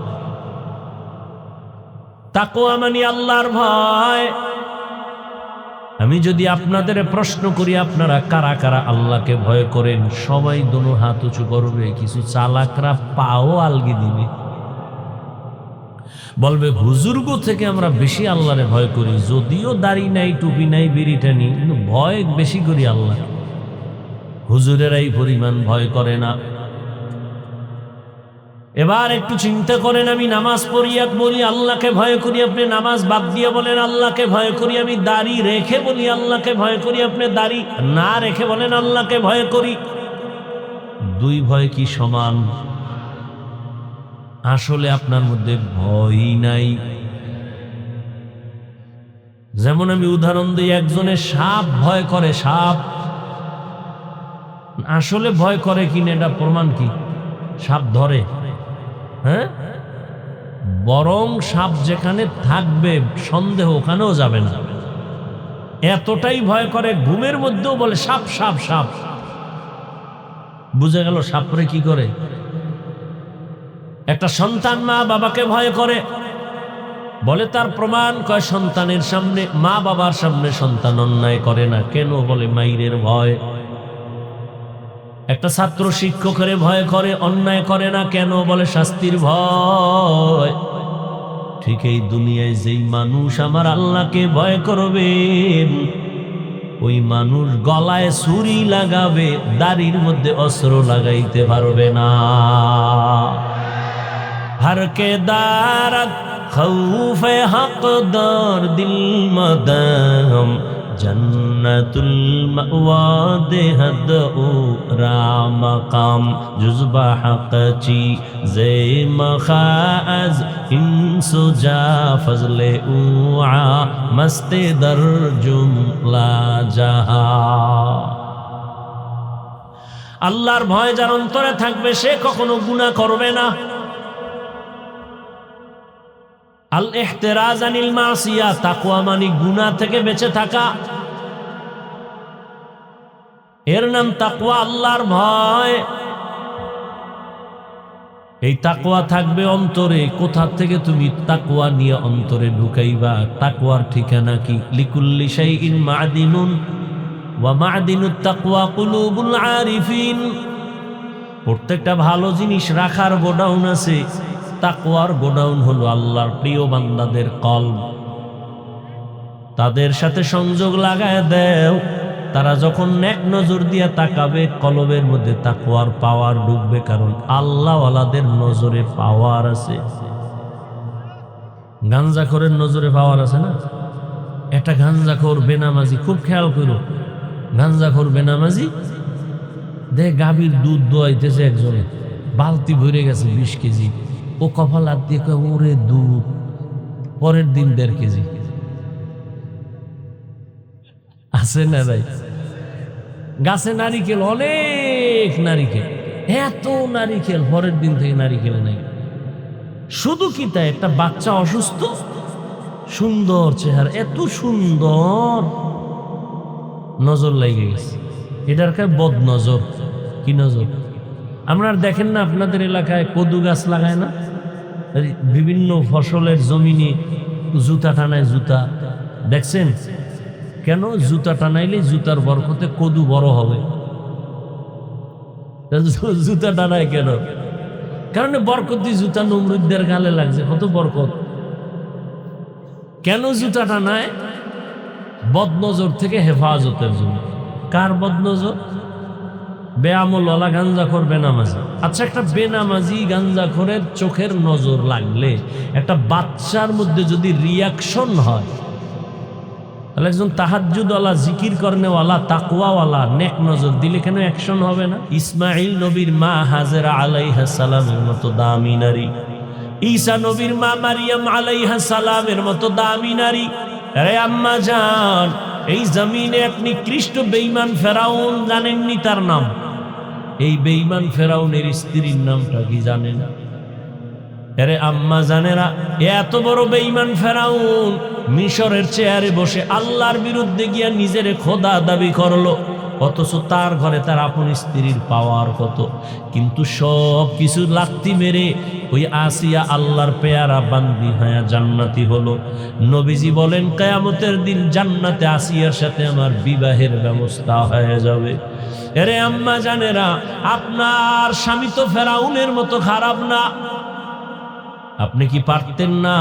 Speaker 1: তাকওয়া মানে আল্লাহর ভয়। আমি যদি আপনাদের প্রশ্ন করি আপনারা কারা কারা আল্লাহকে ভয় করেন, সবাই দোনো হাত উঁচু করবে। কিছু চালাকরা পাও আলগি দিবে, বলবে হুজুর্গ থেকে আমরা বেশি আল্লাহরে ভয় করি, যদিও দাড়ি নাই, টুপি নাই, বিড়িটা নেই, কিন্তু ভয় বেশি করি আল্লাহ। হুজুরেরাই পরিমাণ ভয় করে না। এবার একটু চিন্তা করেন, আমি নামাজ পড়িয়া বলি আল্লাহকে ভয় করি, আপনি নামাজ বাদ দিয়ে বলেন আল্লাহকে ভয় করি। আমি দাড়ি রেখে বলি আল্লাহকে ভয় করি, আপনি দাড়ি না রেখে বলেন আল্লাহকে ভয় করি। দুই ভয় কি সমান? আসলে আপনার মধ্যে ভয়ই নাই। যেমন আমি উদাহরণ দিই, একজনের সাপ ভয় করে, সাপ আসলে ভয় করে কিনা এটা প্রমাণ কি? সাপ ধরে, হ্যাঁ, বরং সাপ যেখানে থাকবে সন্দেহ ওখানেও যাবে না, এতটাই ভয় করে। ঘুমের মধ্যেও বলে সাপ সাপ সাপ। বুঝে গেল সাপরে কি করে। একটা সন্তান মা বাবাকে ভয় করে, বলে তার প্রমাণ, কয় সন্তানের সামনে, মা বাবার সামনে সন্তান অন্যায় করে না। কেন? বলে মাইরের ভয়। একটা ছাত্র শিক্ষকের ভয় করে, অন্যায় করে না। কেন? বলে শাস্তির ভয়। ঠিক এই দুনিয়ায় যেই মানুষ আমার আল্লাহকে ভয় করবেন, ওই মানুষ গলায় ছুরি লাগাবে, দাড়ির মধ্যে অস্ত্র লাগাইতে পারবে না। हर के दारत खौफे हक़दार दिल मदम जन्नतुल मअवा देहद ओ रामकाम जुज़बा हक़ची ज़े मखाज़ इंसु जा फज़ले उआ मस्ते दर जुमला जहा। আল্লাহর ভয় যার অন্তরে থাকবে সে কখনো গুনাহ করবে না। আল ইহতিরাজ আনিল মাসিয়া, তাকওয়া মানে গুনাহ থেকে বেঁচে থাকা। এর নাম তাকওয়া, আল্লাহর ভয়। এই তাকওয়া থাকবে অন্তরে। কোথা থেকে তুমি তাকওয়া নিয়ে অন্তরে ঢুকাইবা? তাকওয়ার ঠিকানা কি? লিকুল্লি শাইইন মা'দিনুন ওয়া মা'দিনুত তাকওয়া কুলুবুল আরিফিন। প্রত্যেকটা ভালো জিনিস রাখার গোডাউন আছে, তাকওয়ার গোডাউন হলো আল্লাহর প্রিয় বান্দাদের কলব। তাদের সাথে সংযোগ লাগায় দেও, তারা যখন নেক নজর দিয়ে তাকাবে কলবের মধ্যে তাকওয়ার পাওয়ার ঢুকবে, কারণ আল্লাহওয়ালাদের নজরে পাওয়ার আছে। গাঞ্জাখোরের নজরে পাওয়ার আছে না? একটা গাঞ্জাখোর বেনামাজি, খুব খেয়াল করো, গাঞ্জাখোর বেনামাজি দেখ গাভীর দুধ দোয়াইতেছে একজনে, বালতি ভরে গেছে 20 কেজি। ও কপাল হাত দিয়ে কয়, ওরে দুধ। পরের দিন 1.5 কেজি। আছে না ভাই? গাছে নারিকেল, অনেক নারিকেল, এত নারিকেল, পরের দিন থেকে নারিকেল নাই। শুধু কি তাই, একটা বাচ্চা অসুস্থ, সুন্দর চেহারা, এত সুন্দর, নজর লেগে গেছে। এটার কাছে বদ নজর। কি নজর? আপনারা দেখেন না আপনাদের এলাকায় কদু গাছ লাগায় না? বিভিন্ন ফসলের জমিনে জুতা টানায়, জুতা দেখছেন? কেন? জুতা টানাইলে জুতার বরকতে কদু বড় হবে। জুতা টানায় কেন? কারণ বরকতি জুতা নমরুদদের গালে লাগছে, কত বরকত। কেন জুতা টানায়? বদনজর থেকে হেফাজতের জন্য। কার বদনজর? বেআমলওয়ালা গাঞ্জাখোর বেনামাজি। আচ্ছা, একটা বেনামাজি গাঞ্জাখোরের চোখের নজর লাগলে একটা বাচ্চার মধ্যে যদি রিয়াকশন হয়, তাহলে একজন তাহাজ্জুদওয়ালা, জিকির করনেওয়ালা, তাকওয়াওয়ালা নেক নজর দিলে কেন অ্যাকশন হবে না? ইসমাইল নবীর মা হাজেরা আলাইহিস সালামের মতো দামি নারী, ঈসা নবীর মা মারিয়াম আলাইহিস সালামের মতো দামি নারী। আরে আম্মা জান, এই জমিনে এক নিকৃষ্ট বেঈমান ফেরাউন, জানেননি তার নাম? এই বেঈমান ফেরাউনের স্ত্রীর নামটা কি জানেন? আরে আম্মা জানেরা, এত বড় বেঈমান ফেরাউন মিশরের চেয়ারে বসে আল্লাহর বিরুদ্ধে গিয়া নিজের খোদা দাবি করলো, অথচ তার ঘরে তার আপন স্ত্রীর পাওয়ার কত। কিন্তু সব কিছু লাত্তি মেরে ওই আসিয়া আল্লাহর পেয়ারা বান্দি হয়ে জান্নাতি হলো। নবীজি বলেন, কিয়ামতের দিন জান্নাতে আসিয়ার সাথে আমার বিবাহের ব্যবস্থা হয়ে যাবে। আরে আম্মা জানেরা, আপনার স্বামী তো ফেরাউনের মতো খারাপ না। আপনি কি পারতেন না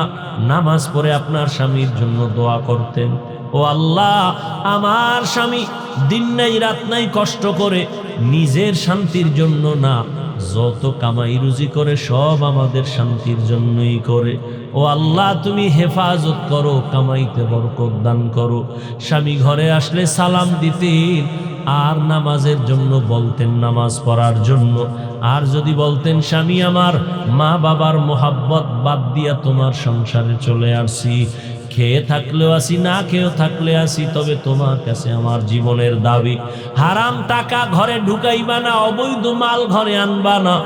Speaker 1: নামাজ পড়ে আপনার স্বামীর জন্য দোয়া করতেন? ও আল্লাহ, আমার স্বামী দিন নাই রাত নাই কষ্ট করে নিজের শান্তির জন্য না, যত কামাই রুজি করে সব আমাদের শান্তির জন্যই করে। ও আল্লাহ, তুমি হেফাজত করো, কামাইতে বরকত দান করো। স্বামী ঘরে আসলে সালাম দিতেন, আর নামাজের জন্য বলতেন, নামাজ পড়ার জন্য। আর যদি বলতেন, স্বামী আমার মা বাবার মোহাব্বত বাদ দিয়া তোমার সংসারে চলে আসছি, খেয়ে থাকলেও আসি, না খেয়েও থাকলে আসি, তবে তোমার কাছে আমার জীবনের দাবি। হারাম টাকা ঘরে ঢুকাইবা না, অবৈধ মাল ঘরে আনবা না,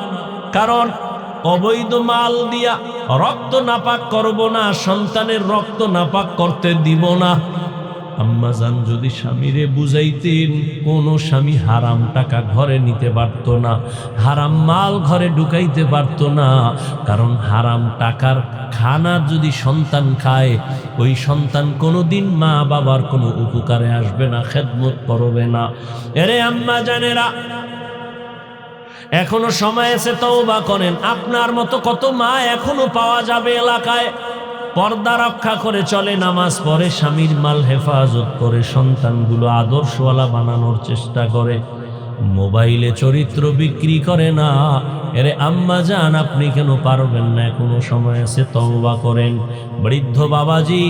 Speaker 1: কারণ অবৈধ মাল দিয়া রক্ত নাপাক করব না, সন্তানের রক্ত নাপাক করতে দিব না। আম্মা জান যদি স্বামীরে বুঝাইতেন, কোন স্বামী হারাম টাকা ঘরে নিতে পারত না, হারাম মাল ঘরে ঢুকাইতে পারত না। কারণ হারাম টাকার খানা যদি সন্তান খায়, ওই সন্তান কোনোদিন মা বাবার কোনো উপকারে আসবে না, খেদমত করবে না। এরে আম্মা জানেরা, এখনো সময় আছে, তওবা করেন। আপনার মতো কত মা এখনো পাওয়া যাবে এলাকায়, পর্দা রক্ষা করে চলে, নামাজ পড়ে, স্বামীর মাল হেফাজত করে, সন্তানগুলো আদর্শওয়ালা বানানোর চেষ্টা করে, মোবাইলে চরিত্র বিক্রি করে না। এরে আম্মা জান, আপনি কেন পারবেন না? এখনো সময় আছে, তওবা করেন। বৃদ্ধ বাবাজি,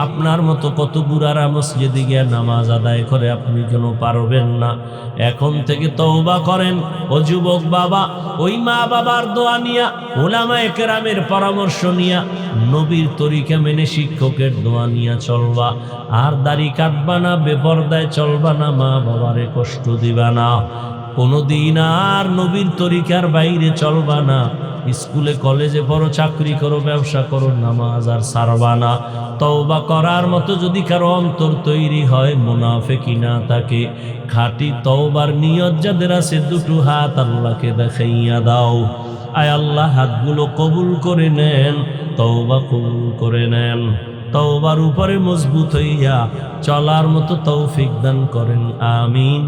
Speaker 1: আপনার মতো কত বুড়ারা মসজিদে গিয়ে নামাজ আদায় করে, আপনি কেন পারবেন না? এখন থেকে তওবা করেন। ও যুবক বাবা, ওই মা বাবার দোয়া নিয়া, উলামায়ে কেরামের পরামর্শ নিয়া, নবীর তরিকা মেনে শিক্ষকের দোয়া নিয়া চলবা। আর দাড়ি কাটবা না, বেপরদায় চলবা না, মা বাবারে কষ্ট দিবা না। কোনদিন আর নবীর তরিকার বাইরে চলবা না। স্কুলে কলেজে পড়ো, চাকরি করো, ব্যবসা করো, নামাজ আর ছাড়বা না। তওবা করার মতো যদি কারো অন্তর তৈরি হয়, মুনাফিকি না থাকে, খাঁটি তওবার নিয়ত যাদের আছে, দুটো হাত আল্লাহকে দেখাইয়া দাও। আয় আল্লাহ, হাতগুলো কবুল করে নেন, তওবা কবুল করে নেন। তওবার উপরে মজবুত হইয়া চলার মতো তৌফিক দান করেন, আমিন।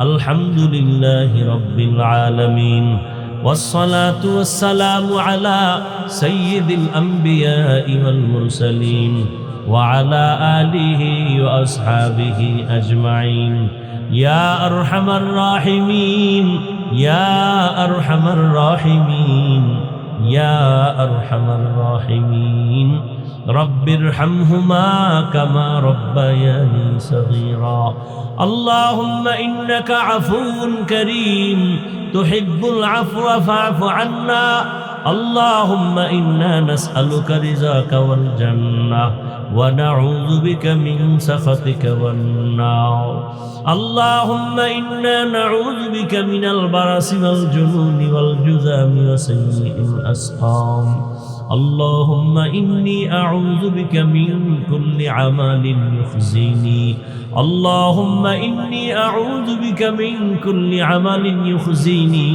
Speaker 1: আলহামদুলিল্লাহি রাব্বিল আলামিন, والصلاة والسلام على سيد الأنبياء والمرسلين وعلى آله وأصحابه أجمعين. يا أرحم الراحمين، يا أرحم الراحمين، يا أرحم الراحمين. رب ارحمهما كما ربياني صغيرا. اللهم إنك عفو كريم تحب العفو فاعف عنا. আল্লাহুম্মা ইন্না নাসআলুকা রিযাকা ওয়াল জান্নাহ ওয়া নাউযু বিকা মিন সাখাতিকা ওয়ান নার। আল্লাহুম্মা ইন্না নাউযু বিকা মিনাল বারাসি ওয়াল জুনুনি ওয়াল জুযামি ওয়া সাইয়্যিল আসকাম। আল্লাহুম্মা ইন্নী আউযু বিকা মিন কুল্লি আমালিন ইউখজিনি। আল্লাহুম্মা ইন্নী আউযু বিকা মিন কুল্লি আমালিন ইউখজিনি।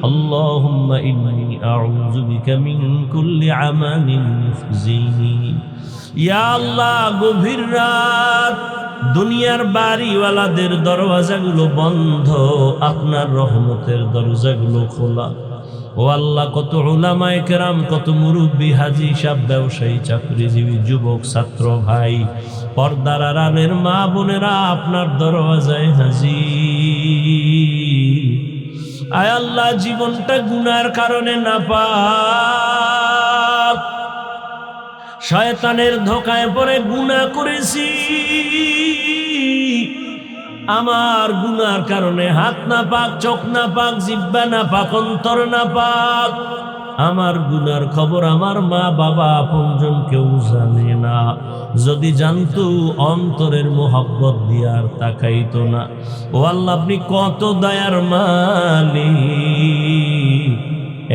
Speaker 1: আল্লাহুম্মা ইন্নী আউযু বিকা মিন কুল্লি আমালিন ইউখজিনি। ইয়া আল্লাহ, গভীর রাত, দুনিয়ার বাড়িওয়ালাদের দরওয়াজাগুলো বন্ধ, আপনার রহমতের দরজাগুলো খোলা। ও আল্লাহ, কত উলামায়ে কেরাম, কত মুরব্বী, হাজী সাহেব, ব্যবসায়ী, চাকরিজীবী, যুবক, ছাত্র ভাই, পর্দার আড়ালের মা বোনেরা আপনার দরওয়াজায় হাজির। আয় আল্লাহ, জীবনটা গুনার কারণে নাপাক, শয়তানের ধোকায় পড়ে গুনাহ করেছি। আমার গুনার কারণে হাত না পাক, চোখ না পাক, জিহ্বা না পাক, অন্তর না পাক। আমার গুনার খবর আমার মা বাবা আপনজন কেউ জানে না। যদি জানতো অন্তরের মোহাব্বত দিয়ে আর তাকাইতো না। ও আল্লাহ, আপনি কত দয়ার মালিক,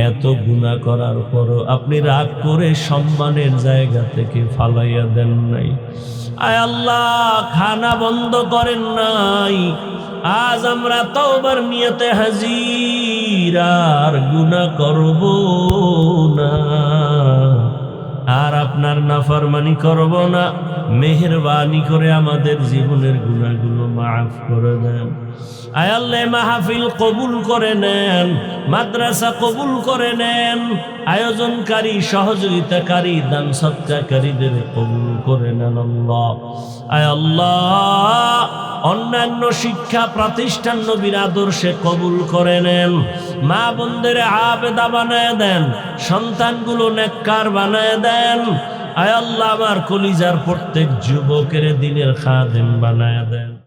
Speaker 1: এত গুনাহ করার পরও আপনি রাগ করে সম্মানের জায়গা থেকে ফালাইয়া দেন নাই। আয় আল্লাহ, খানা বন্ধ করেন নাই। আজ আমরা তওবার নিয়তে হাজির, আর গুনাহ করব না, আর আপনার নাফরমানি করব না। মেহেরবানি করে আমাদের জীবনের গুনাহগুলো মাফ করে দেন। আয় আল্লাহ, মাহফিল কবুল করে নেন, মাদ্রাসা কবুল করে নেন, আয়োজনকারী, সহযোগিতাকারী, দান সদকাকারীদের কবুল করে নেন আল্লাহ। আয় আল্লাহ, অন্যান্য শিক্ষা প্রতিষ্ঠান নবীর আদর্শে কবুল করে নেন। মা বোনদের আবেদা বানায় দেন, সন্তানগুলো নেককার বানায় দেন। আয় আল্লাহ, আমার কলিজার প্রত্যেক যুবকের দিনের খাদেম বানায় দেন।